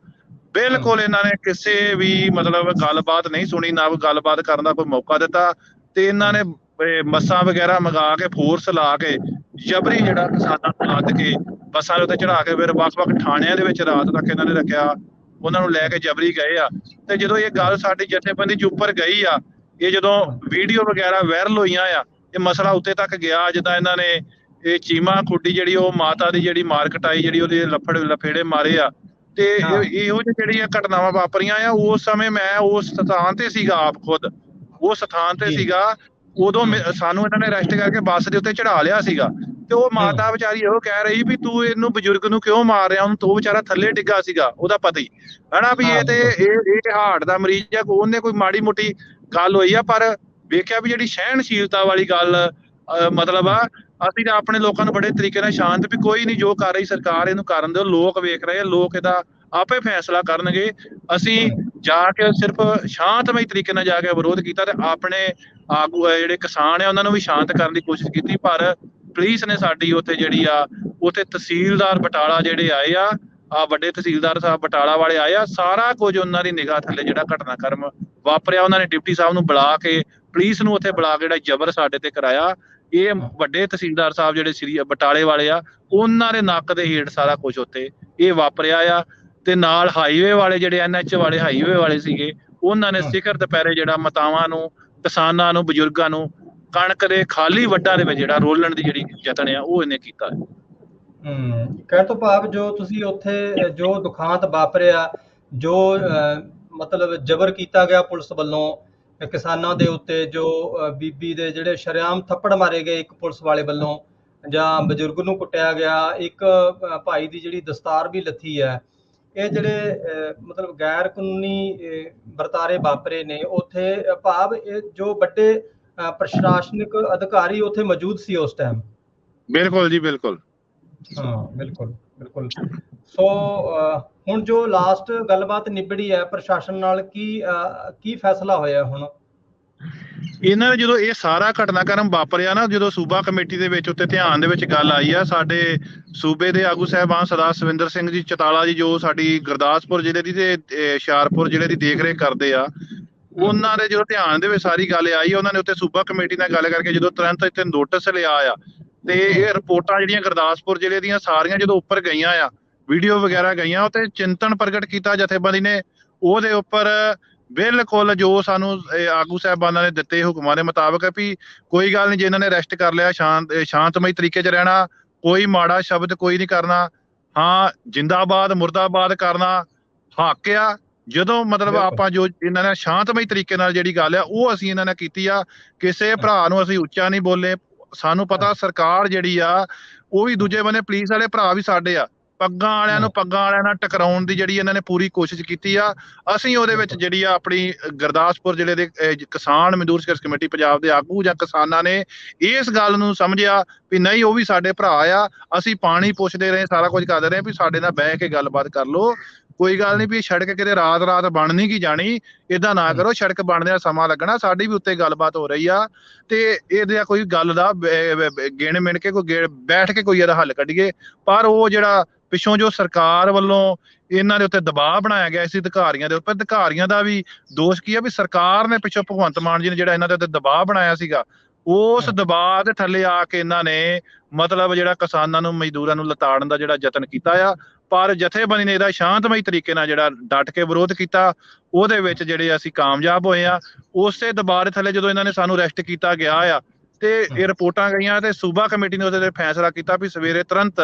ਬਿਲਕੁਲ ਇਹਨਾਂ ਨੇ ਕਿਸੇ ਵੀ ਮਤਲਬ ਗੱਲਬਾਤ ਨਹੀਂ ਸੁਣੀ, ਨਾ ਕੋਈ ਗੱਲਬਾਤ ਕਰਨ ਦਾ ਕੋਈ ਮੌਕਾ ਦਿੱਤਾ। ਤੇ ਇਹਨਾਂ ਨੇ ਬੱਸਾਂ ਵਗੈਰਾ ਮੰਗਾ ਕੇ, ਫੋਰਸ ਲਾ ਕੇ, ਜਬਰੀ ਜਿਹੜਾ ਕਿਸਾਨਾਂ ਨੂੰ ਲੱਦ ਕੇ ਬੱਸਾਂ ਦੇ ਉੱਤੇ ਚੜਾ ਕੇ ਫਿਰ ਵੱਖ-ਵੱਖ ਥਾਣਿਆਂ ਦੇ ਵਿੱਚ ਰਾਤ ਤੱਕ ਇਹਨਾਂ ਨੇ ਰੱਖਿਆ। ਉਹਨਾਂ ਨੂੰ ਲੈ ਕੇ ਜਬਰੀ ਗਏ ਆ। ਤੇ ਜਦੋਂ ਇਹ ਗੱਲ ਸਾਡੀ ਜਥੇਬੰਦੀ 'ਚ ਉੱਪਰ ਗਈ ਆ, ਇਹ ਜਦੋਂ ਵੀਡੀਓ ਵਗੈਰਾ ਵਾਇਰਲ ਹੋਈਆਂ ਆ, ਇਹ ਮਸਲਾ ਉੱਤੇ ਤੱਕ ਗਿਆ। ਜਿੱਦਾਂ ਇਹਨਾਂ ਨੇ ਇਹ ਚੀਮਾ ਖੁੱਡੀ ਜਿਹੜੀ ਉਹ ਮਾਤਾ ਦੀ ਜਿਹੜੀ ਮਾਰ ਕਟਾਈ, ਜਿਹੜੀ ਉਹਦੇ ਲਫੇੜੇ ਮਾਰੇ ਆ, ਤੇ ਇਹੋ ਜਿਹੀ ਜਿਹੜੀਆਂ ਘਟਨਾਵਾਂ ਵਾਪਰੀਆਂ ਆ। ਉਸ ਸਮੇਂ ਮੈਂ ਉਸ ਸਥਾਨ ਤੇ ਸੀਗਾ, ਆਪ ਖੁਦ ਉਸ ਸਥਾਨ ਤੇ ਸੀਗਾ। ਉਦੋਂ ਸਾਨੂੰ ਇਹਨਾਂ ਨੇ ਅਰੈਸਟ ਕਰਕੇ ਬੱਸ ਦੇ ਉੱਤੇ ਚੜਾ ਲਿਆ ਸੀਗਾ। ਤੇ ਉਹ ਮਾਤਾ ਵਿਚਾਰੀ ਇਹੋ ਕਹਿ ਰਹੀ ਵੀ ਤੂੰ ਇਹਨੂੰ ਬਜ਼ੁਰਗ ਨੂੰ ਕਿਉਂ ਮਾਰ ਰਿਹਾ, ਉਹਨੂੰ, ਤੂੰ ਵਿਚਾਰਾ ਥੱਲੇ ਡਿੱਗਾ ਸੀਗਾ, ਉਹਦਾ ਪਤੀ ਹਨਾ ਵੀ ਇਹ ਤੇ ਇਹ ਹਾਰਟ ਦਾ ਮਰੀਜ਼ ਆ। ਉਹਨੇ ਕੋਈ ਮਾੜੀ ਮੋਟੀ ਗੱਲ ਹੋਈ ਆ, ਪਰ ਵੇਖਿਆ ਵੀ ਜਿਹੜੀ ਸਹਿਣਸ਼ੀਲਤਾ ਵਾਲੀ ਗੱਲ ਮਤਲਬ ਆ, ਅਸੀਂ ਤਾਂ ਆਪਣੇ ਲੋਕਾਂ ਨੂੰ ਬੜੇ ਤਰੀਕੇ ਨਾਲ ਸ਼ਾਂਤ ਵੀ ਕੋਈ ਨਹੀਂ, ਜੋ ਕਰ ਰਹੀ ਸਰਕਾਰ ਇਹਨੂੰ ਕਰਨ ਦਿਓ, ਲੋਕ ਵੇਖ ਰਹੇ ਆ, ਲੋਕ ਇਹਦਾ ਆਪੇ ਫੈਸਲਾ ਕਰਨਗੇ। ਅਸੀਂ ਜਾ ਕੇ ਸਿਰਫ ਸ਼ਾਂਤਮਈ ਤਰੀਕੇ ਨਾਲ ਜਾ ਕੇ ਵਿਰੋਧ ਕੀਤਾ ਤੇ ਆਪਣੇ ਆਗੂ ਜਿਹੜੇ ਕਿਸਾਨ ਆ ਉਹਨਾਂ ਨੂੰ ਵੀ ਸ਼ਾਂਤ ਕਰਨ ਦੀ ਕੋਸ਼ਿਸ਼ ਕੀਤੀ। ਪਰ ਪੁਲਿਸ ਨੇ ਸਾਡੀ ਉੱਥੇ ਜਿਹੜੀ ਆ, ਉੱਥੇ ਤਹਿਸੀਲਦਾਰ ਬਟਾਲਾ ਜਿਹੜੇ ਆਏ ਆ, ਵੱਡੇ ਤਹਿਸੀਲਦਾਰ ਸਾਹਿਬ ਬਟਾਲਾ ਵਾਲੇ ਆਏ ਆ, ਸਾਰਾ ਕੁਝ ਉਹਨਾਂ ਦੀ ਨਿਗਾਹ ਥੱਲੇ ਜਿਹੜਾ ਘਟਨਾਕ੍ਰਮ ਵਾਪਰਿਆ, ਉਹਨਾਂ ਨੇ ਡਿਪਟੀ ਸਾਹਿਬ ਨੂੰ ਬੁਲਾ ਕੇ, ਪੁਲਿਸ ਨੂੰ ਉੱਥੇ ਬੁਲਾ ਕੇ ਜਿਹੜਾ ਜ਼ਬਰ ਸਾਡੇ ਤੇ ਕਰਾਇਆ। ਇਹ ਵੱਡੇ ਤਹਿਸੀਲਦਾਰ ਸਾਹਿਬ ਜਿਹੜੇ ਸ੍ਰੀ ਬਟਾਲੇ ਵਾਲੇ ਆ, ਉਹਨਾਂ ਦੇ ਨੱਕ ਦੇ ਹੇਠ ਸਾਰਾ ਕੁਝ ਉੱਥੇ ਇਹ ਵਾਪਰਿਆ ਆ। ਤੇ ਨਾਲ ਹਾਈਵੇ ਵਾਲੇ ਜਿਹੜੇ NH ਵਾਲੇ ਹਾਈਵੇ ਵਾਲੇ ਸੀਗੇ, ਉਹਨਾਂ ਨੇ ਸਿਖਰ ਦੁਪਹਿਰੇ ਜਿਹੜਾ ਮਾਤਾਵਾਂ ਨੂੰ, ਕਿਸਾਨਾਂ ਨੂੰ, ਬਜ਼ੁਰਗਾਂ ਨੂੰ ਕਣਕ ਦੇ ਖਾਲੀ ਵੱਡਾਂ ਦੇ ਵਿੱਚ ਜਿਹੜਾ ਰੋਲਣ ਦੀ ਜਿਹੜੀ ਯਤਨ ਆ ਉਹ ਇਹਨੇ ਕੀਤਾ ਹੈ। ਕਹਿਣ ਤੋਂ ਭਾਵ ਜੋ ਤੁਸੀਂ ਉੱਥੇ ਜੋ ਦੁਖਾਂਤ ਵਾਪਰਿਆ, ਜੋ ਮਤਲਬ ਜ਼ਬਰ ਕੀਤਾ ਗਿਆ ਪੁਲਿਸ ਵੱਲੋਂ ਕਿਸਾਨਾਂ ਦੇ ਉੱਤੇ, ਜੋ ਬੀਬੀ ਦੇ ਜਿਹੜੇ ਸ਼ਰੇਆਮ ਥੱਪੜ ਮਾਰੇ ਗਏ ਇੱਕ ਪੁਲਿਸ ਵਾਲੇ ਵੱਲੋਂ, ਜਾਂ ਬਜ਼ੁਰਗ ਨੂੰ ਕੁੱਟਿਆ ਗਿਆ, ਇੱਕ ਭਾਈ ਦੀ ਜਿਹੜੀ ਦਸਤਾਰ ਵੀ ਲੱਥੀ ਹੈ, ਇਹ ਜਿਹੜੇ ਮਤਲਬ ਗੈਰ ਕਾਨੂੰਨੀ ਵਰਤਾਰੇ ਵਾਪਰੇ ਨੇ ਉੱਥੇ, ਭਾਵ ਇਹ ਜੋ ਵੱਡੇ ਪ੍ਰਸ਼ਾਸਨਿਕ ਅਧਿਕਾਰੀ ਉੱਥੇ ਮੌਜੂਦ ਸੀ ਉਸ ਟਾਈਮ। ਬਿਲਕੁਲ ਜੀ, ਬਿਲਕੁਲ। ਹਾਂ, ਬਿਲਕੁਲ ਬਿਲਕੁਲ। ਸੋ ਹੁਣ ਜੋ ਲਾਸਟ ਗੱਲਬਾਤ ਨਿਬੜੀ ਹੈ ਪ੍ਰਸ਼ਾਸਨ ਨਾਲ, ਕੀ ਫੈਸਲਾ ਹੋਇਆ ਹੁਣ? ਇਹਨਾਂ ਨੇ ਜਦੋਂ ਇਹ ਸਾਰਾ ਘਟਨਾਕ੍ਰਮ ਵਾਪਰਿਆ ਨਾ, ਜਦੋਂ ਸੂਬਾ ਕਮੇਟੀ ਦੇ ਵਿੱਚ ਉੱਤੇ ਧਿਆਨ ਦੇ ਵਿੱਚ ਗੱਲ ਆਈ ਆ, ਸਾਡੇ ਸੂਬੇ ਦੇ ਆਗੂ ਸਾਹਿਬਾਨ ਸਰਦਾਰ ਸਵਿੰਦਰ ਸਿੰਘ ਜੀ ਚਤਾਲਾ ਜੀ, ਜੋ ਸਾਡੀ ਗੁਰਦਾਸਪੁਰ ਜ਼ਿਲ੍ਹੇ ਦੀ ਤੇ ਹੁਸ਼ਿਆਰਪੁਰ ਜ਼ਿਲ੍ਹੇ ਦੀ ਦੇਖ ਰੇਖ ਕਰਦੇ ਆ, ਉਹਨਾਂ ਦੇ ਜਦੋਂ ਧਿਆਨ ਦੇ ਵਿੱਚ ਸਾਰੀ ਗੱਲ ਆਈ, ਉਹਨਾਂ ਨੇ ਉੱਤੇ ਸੂਬਾ ਕਮੇਟੀ ਨਾਲ ਗੱਲ ਕਰਕੇ ਜਦੋਂ ਤੁਰੰਤ ਇੱਥੇ ਨੋਟਿਸ ਲਿਆ ਆ, ਤੇ ਇਹ ਰਿਪੋਰਟਾਂ ਜਿਹੜੀਆਂ ਗੁਰਦਾਸਪੁਰ ਜ਼ਿਲ੍ਹੇ ਦੀਆਂ ਸਾਰੀਆਂ ਜਦੋਂ ਉੱਪਰ ਗਈਆਂ ਆ, ਵੀਡੀਓ ਵਗੈਰਾ ਗਈਆਂ, ਉੱਤੇ ਚਿੰਤਨ ਪ੍ਰਗਟ ਕੀਤਾ ਜਥੇਬੰਦੀ ਨੇ ਉਹਦੇ ਉੱਪਰ। ਬਿਲਕੁਲ ਜੋ ਸਾਨੂੰ ਆਗੂ ਸਾਹਿਬਾਨਾਂ ਨੇ ਦਿੱਤੇ ਹੁਕਮਾਂ ਦੇ ਮੁਤਾਬਕ ਵੀ ਕੋਈ ਗੱਲ ਨਹੀਂ, ਜੇ ਇਹਨਾਂ ਨੇ ਅਰੈਸਟ ਕਰ ਲਿਆ, ਸ਼ਾਂਤਮਈ ਤਰੀਕੇ 'ਚ ਰਹਿਣਾ, ਕੋਈ ਮਾੜਾ ਸ਼ਬਦ ਕੋਈ ਨਹੀਂ ਕਰਨਾ, ਹਾਂ ਜਿੰਦਾਬਾਦ ਮੁਰਦਾਬਾਦ ਕਰਨਾ ਹੱਕ ਆ। ਜਦੋਂ ਮਤਲਬ ਆਪਾਂ ਜੋ ਇਹਨਾਂ ਨੇ ਸ਼ਾਂਤਮਈ ਤਰੀਕੇ ਨਾਲ ਜਿਹੜੀ ਗੱਲ ਆ ਉਹ ਅਸੀਂ ਇਹਨਾਂ ਨੇ ਕੀਤੀ ਆ, ਕਿਸੇ ਭਰਾ ਨੂੰ ਅਸੀਂ ਉੱਚਾ ਨਹੀਂ ਬੋਲੇ। ਸਾਨੂੰ ਪਤਾ ਸਰਕਾਰ ਜਿਹੜੀ ਆ ਉਹ ਵੀ, ਦੂਜੇ ਬੰਨੇ ਪੁਲਿਸ ਵਾਲੇ ਭਰਾ ਵੀ ਸਾਡੇ ਆ, ਪੱਗਾਂ ਵਾਲਿਆਂ ਨੂੰ ਪੱਗਾਂ ਵਾਲਿਆਂ ਨਾਲ ਟਕਰਾਉਣ ਦੀ ਜਿਹੜੀ ਇਹਨਾਂ ਨੇ ਪੂਰੀ ਕੋਸ਼ਿਸ਼ ਕੀਤੀ ਆ। ਅਸੀਂ ਉਹਦੇ ਵਿੱਚ ਜਿਹੜੀ ਆ ਆਪਣੀ ਗੁਰਦਾਸਪੁਰ ਜ਼ਿਲ੍ਹੇ ਦੇ ਕਿਸਾਨ ਮਜ਼ਦੂਰ ਸੰਘਰਸ਼ ਕਮੇਟੀ ਪੰਜਾਬ ਦੇ ਆਗੂ ਜਾਂ ਕਿਸਾਨਾਂ ਨੇ ਇਸ ਗੱਲ ਨੂੰ ਸਮਝਿਆ ਵੀ ਨਹੀਂ, ਉਹ ਵੀ ਸਾਡੇ ਭਰਾ ਆ, ਅਸੀਂ ਪਾਣੀ ਪੁੱਛਦੇ ਰਹੇ, ਸਾਰਾ ਕੁਝ ਕਰਦੇ ਰਹੇ, ਵੀ ਸਾਡੇ ਨਾਲ ਬਹਿ ਕੇ ਗੱਲਬਾਤ ਕਰ ਲਓ, ਕੋਈ ਗੱਲ ਨਹੀਂ ਵੀ ਸੜਕ ਕਿਤੇ ਰਾਤ ਬਣ ਨਹੀਂ ਕੀ ਜਾਣੀ, ਏਦਾਂ ਨਾ ਕਰੋ, ਸੜਕ ਬਣਦਿਆਂ ਸਮਾਂ ਲੱਗਣਾ, ਸਾਡੀ ਵੀ ਉੱਤੇ ਗੱਲਬਾਤ ਹੋ ਰਹੀ ਆ, ਤੇ ਇਹਦੇ ਕੋਈ ਗੱਲ ਦਾ ਗਿਣ ਮਿਣ ਕੇ ਕੋਈ ਬੈਠ ਕੇ ਕੋਈ ਇਹਦਾ ਹੱਲ ਕੱਢੀਏ। ਪਰ ਉਹ ਜਿਹੜਾ ਪਿੱਛੋਂ ਜੋ ਸਰਕਾਰ ਵੱਲੋਂ ਇਹਨਾਂ ਦੇ ਉੱਤੇ ਦਬਾਅ ਬਣਾਇਆ ਗਿਆ ਸੀ ਅਧਿਕਾਰੀਆਂ ਦੇ ਉੱਪਰ, ਅਧਿਕਾਰੀਆਂ ਦਾ ਵੀ ਦੋਸ਼ ਕੀ ਆ ਵੀ ਸਰਕਾਰ ਨੇ ਪਿੱਛੋਂ ਭਗਵੰਤ ਮਾਨ ਜੀ ਨੇ ਜਿਹੜਾ ਇਹਨਾਂ ਦੇ ਉੱਤੇ ਦਬਾਅ ਬਣਾਇਆ ਸੀਗਾ, ਉਸ ਦਬਾਅ ਦੇ ਥੱਲੇ ਆ ਕੇ ਇਹਨਾਂ ਨੇ ਮਤਲਬ ਜਿਹੜਾ ਕਿਸਾਨਾਂ ਨੂੰ ਮਜ਼ਦੂਰਾਂ ਨੂੰ ਲਤਾੜਨ ਦਾ ਜਿਹੜਾ ਯਤਨ ਕੀਤਾ ਆ। ਪਰ ਜਥੇਬੰਦੀ ਨੇ ਇਹਦਾ ਸ਼ਾਂਤਮਈ ਤਰੀਕੇ ਨਾਲ ਜਿਹੜਾ ਡਟ ਕੇ ਵਿਰੋਧ ਕੀਤਾ, ਉਹਦੇ ਵਿੱਚ ਜਿਹੜੇ ਅਸੀਂ ਕਾਮਯਾਬ ਹੋਏ ਆ। ਉਸੇ ਦਬਾਅ ਦੇ ਥੱਲੇ ਜਦੋਂ ਇਹਨਾਂ ਨੇ ਸਾਨੂੰ ਅਰੈਸਟ ਕੀਤਾ ਗਿਆ ਆ, ਤੇ ਇਹ ਰਿਪੋਰਟਾਂ ਗਈਆਂ, ਤੇ ਸੂਬਾ ਕਮੇਟੀ ਨੇ ਉਹਦੇ ਤੇ ਫੈਸਲਾ ਕੀਤਾ ਵੀ ਸਵੇਰੇ ਤੁਰੰਤ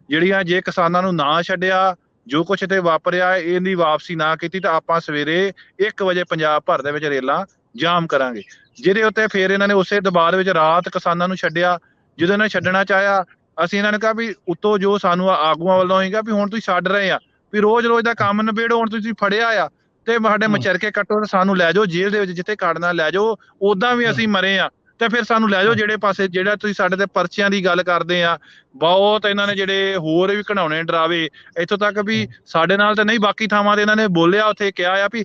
ਜਿਹੜੀਆਂ ਜੇ ਕਿਸਾਨਾਂ ਨੂੰ ਨਾ ਛੱਡਿਆ, ਜੋ ਕੁਛ ਤੇ ਵਾਪਰਿਆ ਇਹਦੀ ਵਾਪਸੀ ਨਾ ਕੀਤੀ, ਤਾਂ ਆਪਾਂ ਸਵੇਰੇ 1 ਵਜੇ ਪੰਜਾਬ ਭਰ ਦੇ ਵਿੱਚ ਰੇਲਾਂ ਜਾਮ ਕਰਾਂਗੇ। ਜਿਹਦੇ ਉੱਤੇ ਫਿਰ ਇਹਨਾਂ ਨੇ ਉਸੇ ਦਬਾਅ ਦੇ ਵਿੱਚ ਰਾਤ ਕਿਸਾਨਾਂ ਨੂੰ ਛੱਡਿਆ। ਜਦੋਂ ਇਹਨਾਂ ਨੇ ਛੱਡਣਾ ਚਾਹਿਆ, ਅਸੀਂ ਇਹਨਾਂ ਨੇ ਕਿਹਾ ਵੀ ਉੱਤੋਂ ਜੋ ਸਾਨੂੰ ਆਗੂਆਂ ਵੱਲੋਂ ਸੀਗਾ ਵੀ ਹੁਣ ਤੁਸੀਂ ਛੱਡ ਰਹੇ ਆ, ਵੀ ਰੋਜ਼ ਦਾ ਕੰਮ ਨਿਬੇੜੋ, ਹੁਣ ਤੁਸੀਂ ਫੜਿਆ ਆ ਤੇ ਸਾਡੇ ਮਚਰਕੇ ਕੱਟੋ ਤੇ ਸਾਨੂੰ ਲੈ ਜਾਓ ਜੇਲ੍ਹ ਦੇ ਵਿੱਚ, ਜਿੱਥੇ ਕੱਢਣਾ ਲੈ ਜਾਓ, ਓਦਾਂ ਵੀ ਅਸੀਂ ਮਰੇ ਆ, ਤੇ ਫਿਰ ਸਾਨੂੰ ਲੈ ਜਾਓ ਜਿਹੜੇ ਪਾਸੇ, ਜਿਹੜਾ ਤੁਸੀਂ ਸਾਡੇ ਤੇ ਪਰਚਿਆਂ ਦੀ ਗੱਲ ਕਰਦੇ ਆ। ਬਹੁਤ ਇਹਨਾਂ ਨੇ ਜਿਹੜੇ ਹੋਰ ਵੀ ਘਿਨਾਉਣੇ ਡਰਾਵੇ, ਇੱਥੋਂ ਤੱਕ ਵੀ ਸਾਡੇ ਨਾਲ ਤਾਂ ਨਹੀਂ, ਬਾਕੀ ਥਾਵਾਂ ਤੇ ਇਹਨਾਂ ਨੇ ਬੋਲਿਆ, ਉੱਥੇ ਕਿਹਾ ਆ ਵੀ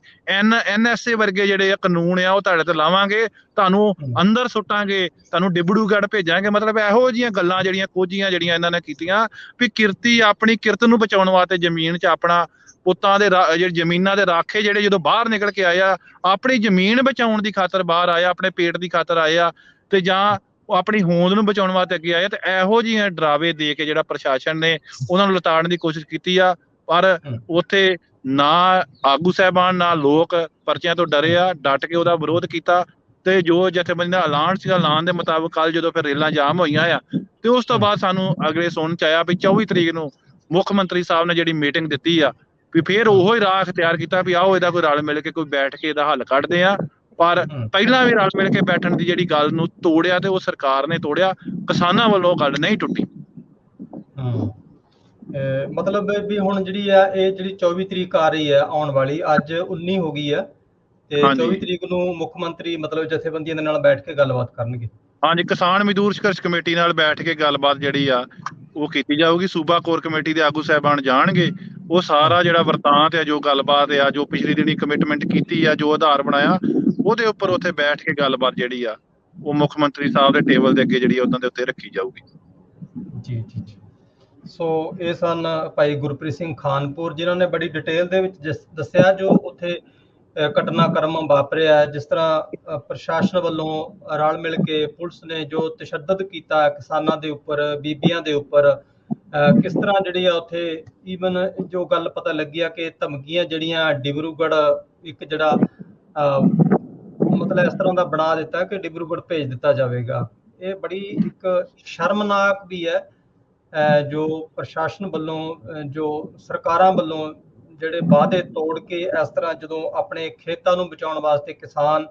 NSA ਵਰਗੇ ਜਿਹੜੇ ਕਾਨੂੰਨ ਆ ਉਹ ਤੁਹਾਡੇ ਤੇ ਲਾਵਾਂਗੇ, ਤੁਹਾਨੂੰ ਅੰਦਰ ਸੁੱਟਾਂਗੇ, ਤੁਹਾਨੂੰ ਡਿਬੜੂਗੜ੍ਹ ਭੇਜਾਂਗੇ। ਮਤਲਬ ਇਹੋ ਜਿਹੀਆਂ ਗੱਲਾਂ ਜਿਹੜੀਆਂ ਕੋਝੀਆਂ ਜਿਹੜੀਆਂ ਇਹਨਾਂ ਨੇ ਕੀਤੀਆਂ ਵੀ ਕਿਰਤੀ ਆਪਣੀ ਕਿਰਤ ਨੂੰ ਬਚਾਉਣ ਵਾਸਤੇ ਜ਼ਮੀਨ 'ਚ ਆਪਣਾ ਪੁੱਤਾਂ ਦੇ ਜਿਹੜੀ ਜ਼ਮੀਨਾਂ ਦੇ ਰਾਖੇ ਜਿਹੜੇ ਜਦੋਂ ਬਾਹਰ ਨਿਕਲ ਕੇ ਆਏ ਆ, ਆਪਣੀ ਜ਼ਮੀਨ ਬਚਾਉਣ ਦੀ ਖਾਤਰ ਬਾਹਰ ਆਏ ਆ, ਆਪਣੇ ਪੇਟ ਦੀ ਖਾਤਰ ਆਏ ਆ, ਤੇ ਜਾਂ ਉਹ ਆਪਣੀ ਹੋਂਦ ਨੂੰ ਬਚਾਉਣ ਵਾਸਤੇ ਅੱਗੇ ਆਏ ਆ। ਤੇ ਇਹੋ ਜਿਹੀਆਂ ਡਰਾਵੇ ਦੇ ਕੇ ਜਿਹੜਾ ਪ੍ਰਸ਼ਾਸਨ ਨੇ ਉਹਨਾਂ ਨੂੰ ਲਤਾੜਨ ਦੀ ਕੋਸ਼ਿਸ਼ ਕੀਤੀ ਆ। ਪਰ ਉੱਥੇ ਨਾ ਆਗੂ ਸਾਹਿਬਾਨ ਨਾ ਲੋਕ ਪਰਚਿਆਂ ਤੋਂ ਡਰੇ ਆ, ਡਟ ਕੇ ਉਹਦਾ ਵਿਰੋਧ ਕੀਤਾ। ਤੇ ਜੋ ਜਥੇਬੰਦੀ ਦਾ ਐਲਾਨ ਸੀਗਾ, ਐਲਾਨ ਦੇ ਮੁਤਾਬਕ ਕੱਲ ਜਦੋਂ ਫਿਰ ਰੇਲਾਂ ਜਾਮ ਹੋਈਆਂ ਆ, ਤੇ ਉਸ ਤੋਂ ਬਾਅਦ ਸਾਨੂੰ ਅਗਲੇ ਸੁਣਨ ਚ ਆਇਆ ਵੀ 24 ਤਰੀਕ ਨੂੰ ਮੁੱਖ ਮੰਤਰੀ ਸਾਹਿਬ ਨੇ ਜਿਹੜੀ ਮੀਟਿੰਗ ਦਿੱਤੀ ਆ, ਵੀ ਫਿਰ ਉਹੋ ਹੀ ਰਾਹ ਅਖਤਿਆਰ ਕੀਤਾ ਵੀ ਆਓ ਇਹਦਾ ਕੋਈ ਰਲ ਮਿਲ ਕੇ ਕੋਈ ਬੈਠ ਕੇ ਇਹਦਾ ਹੱਲ ਕੱਢਦੇ ਆ। ਪਰ ਪਹਿਲਾਂ ਵੀ ਰਲ ਮਿਲ ਕੇ ਬੈਠਣ ਦੀ ਜਿਹੜੀ ਗੱਲ ਨੂੰ ਤੋੜਿਆ, ਤੇ ਉਹ ਸਰਕਾਰ ਨੇ ਤੋੜਿਆ, ਕਿਸਾਨਾਂ ਵੱਲੋਂ ਗੱਲ ਨਹੀਂ ਟੁੱਟੀ। ਮਤਲਬ ਵੀ ਹੁਣ ਜਿਹੜੀ ਆ ਇਹ ਜਿਹੜੀ 24 ਤਰੀਕ ਆ ਰਹੀ ਹੈ ਆਉਣ ਵਾਲੀ, ਅੱਜ 19 ਹੋ ਗਈ ਹੈ, ਤੇ 24 ਤਰੀਕ ਨੂੰ ਮੁੱਖ ਮੰਤਰੀ ਮਤਲਬ ਜਥੇਬੰਦੀਆਂ ਦੇ ਨਾਲ ਬੈਠ ਕੇ ਗੱਲਬਾਤ ਕਰਨਗੇ। ਹਾਂਜੀ, ਕਿਸਾਨ ਮਜ਼ਦੂਰ ਸੰਘਰਸ਼ ਕਮੇਟੀ ਨਾਲ ਬੈਠ ਕੇ ਗੱਲਬਾਤ ਜਿਹੜੀ ਆ ਉਹ ਕੀਤੀ ਜਾਊਗੀ। ਸੂਬਾ ਕੋਰ ਕਮੇਟੀ ਦੇ ਆਗੂ ਸਾਹਿਬਾਨ ਜਾਣਗੇ, ਉਹ ਸਾਰਾ ਜਿਹੜਾ ਵਰਤਾਂਤ ਆ, ਜੋ ਗੱਲਬਾਤ ਆ, ਜੋ ਪਿਛਲੀ ਦਿਨੀ ਕਮਿਟਮੈਂਟ ਕੀਤੀ ਆ, ਜੋ ਆਧਾਰ ਬਣਾਇਆ, ਉਹਦੇ ਉੱਪਰ ਉੱਥੇ ਬੈਠ ਕੇ ਗੱਲਬਾਤ ਜਿਹੜੀ ਆ ਉਹ ਮੁੱਖ ਮੰਤਰੀ ਸਾਹਿਬ ਦੇ ਟੇਬਲ ਦੇ ਅੱਗੇ ਜਿਹੜੀ ਉਹਨਾਂ ਦੇ ਉੱਤੇ ਰੱਖੀ ਜਾਊਗੀ। ਜੀ ਜੀ ਜੀ। ਸੋ ਇਹ ਸਨ ਭਾਈ ਗੁਰਪ੍ਰੀਤ ਸਿੰਘ ਖਾਨਪੁਰ, ਜਿਨ੍ਹਾਂ ਨੇ ਬੜੀ ਡਿਟੇਲ ਦੇ ਵਿੱਚ ਦੱਸਿਆ ਜੋ ਉੱਥੇ ਘਟਨਾਕ੍ਰਮ ਵਾਪਰਿਆ, ਜਿਸ ਤਰ੍ਹਾਂ ਪ੍ਰਸ਼ਾਸਨ ਵੱਲੋਂ ਰਲ ਮਿਲ ਕੇ ਪੁਲਿਸ ਨੇ ਜੋ ਤਸ਼ੱਦਦ ਕੀਤਾ ਕਿਸਾਨਾਂ ਦੇ ਉੱਪਰ, ਬੀਬੀਆਂ ਦੇ ਉੱਪਰ, ਕਿਸ ਤਰ੍ਹਾਂ ਜਿਹੜੀ ਆ ਉੱਥੇ ਈਵਨ ਜੋ ਗੱਲ ਪਤਾ ਲੱਗੀ ਆ ਕਿ ਧਮਕੀਆਂ ਜਿਹੜੀਆਂ ਡਿਬਰੂਗੜ੍ਹ ਇੱਕ ਜਿਹੜਾ ਮਤਲਬ ਇਸ ਤਰ੍ਹਾਂ ਦਾ ਬਣਾ ਦਿੱਤਾ ਕਿ ਡਿਬਰੂਗੜ੍ਹ ਭੇਜ ਦਿੱਤਾ ਜਾਵੇਗਾ। ਇਹ ਬੜੀ ਇੱਕ ਸ਼ਰਮਨਾਕ ਵੀ ਹੈ, ਜੋ ਪ੍ਰਸ਼ਾਸਨ ਵੱਲੋਂ ਜੋ ਸਰਕਾਰਾਂ ਵੱਲੋਂ ਜਿਹੜੇ ਵਾਅਦੇ ਤੋੜ ਕੇ ਇਸ ਤਰ੍ਹਾਂ ਜਦੋਂ ਆਪਣੇ ਖੇਤਾਂ ਨੂੰ ਬਚਾਉਣ ਵਾਸਤੇ ਕਿਸਾਨ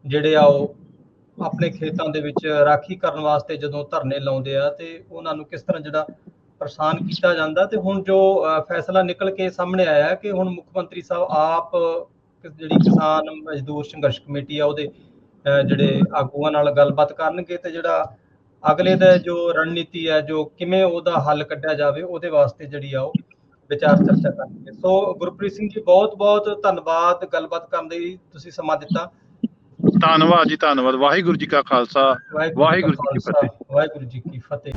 ਜਿਹੜੇ ਆ ਉਹ ਆਪਣੇ ਖੇਤਾਂ ਦੇ ਵਿੱਚ ਰਾਖੀ ਕਰਨ ਵਾਸਤੇ ਜਦੋਂ ਧਰਨੇ ਲਾਉਂਦੇ ਆ ਤੇ ਉਹਨਾਂ ਨੂੰ ਕਿਸ ਤਰ੍ਹਾਂ ਜਿਹੜਾ ਪਰੇਸ਼ਾਨ ਕੀਤਾ ਜਾਂਦਾ। ਤੇ ਹੁਣ ਜੋ ਫੈਸਲਾ ਨਿਕਲ ਕੇ ਸਾਹਮਣੇ ਆਇਆ ਕਿ ਹੁਣ ਮੁੱਖ ਮੰਤਰੀ ਸਾਹਿਬ ਆਪ ਜਿਹੜੀ ਕਿਸਾਨ ਮਜ਼ਦੂਰ ਸੰਘਰਸ਼ ਕਮੇਟੀ ਆ ਉਹਦੇ ਜਿਹੜੇ ਆਗੂਆਂ ਨਾਲ ਗੱਲਬਾਤ ਕਰਨਗੇ ਤੇ ਜਿਹੜਾ ਅਗਲੇ ਦਾ ਜੋ ਰਣਨੀਤੀ ਹੈ, ਜੋ ਕਿਵੇਂ ਉਹਦਾ ਹੱਲ ਕੱਢਿਆ ਜਾਵੇ, ਉਹਦੇ ਵਾਸਤੇ ਜਿਹੜੀ ਆ ਉਹ ਵਿਚਾਰ ਚਰਚਾ ਕਰਨਗੇ। ਸੋ ਗੁਰਪ੍ਰੀਤ ਸਿੰਘ ਜੀ, ਬਹੁਤ ਬਹੁਤ ਧੰਨਵਾਦ ਗੱਲਬਾਤ ਕਰਨ ਲਈ, ਤੁਸੀਂ ਸਮਾਂ ਦਿੱਤਾ। ਧੰਨਵਾਦ ਜੀ, ਧੰਨਵਾਦ। ਵਾਹਿਗੁਰੂ ਜੀ ਕਾ ਖਾਲਸਾ, ਵਾਹਿਗੁਰੂ ਜੀ ਕੀ ਫਤਿਹ। ਵਾਹਿਗੁਰੂ ਜੀ ਕੀ ਫਤਿਹ।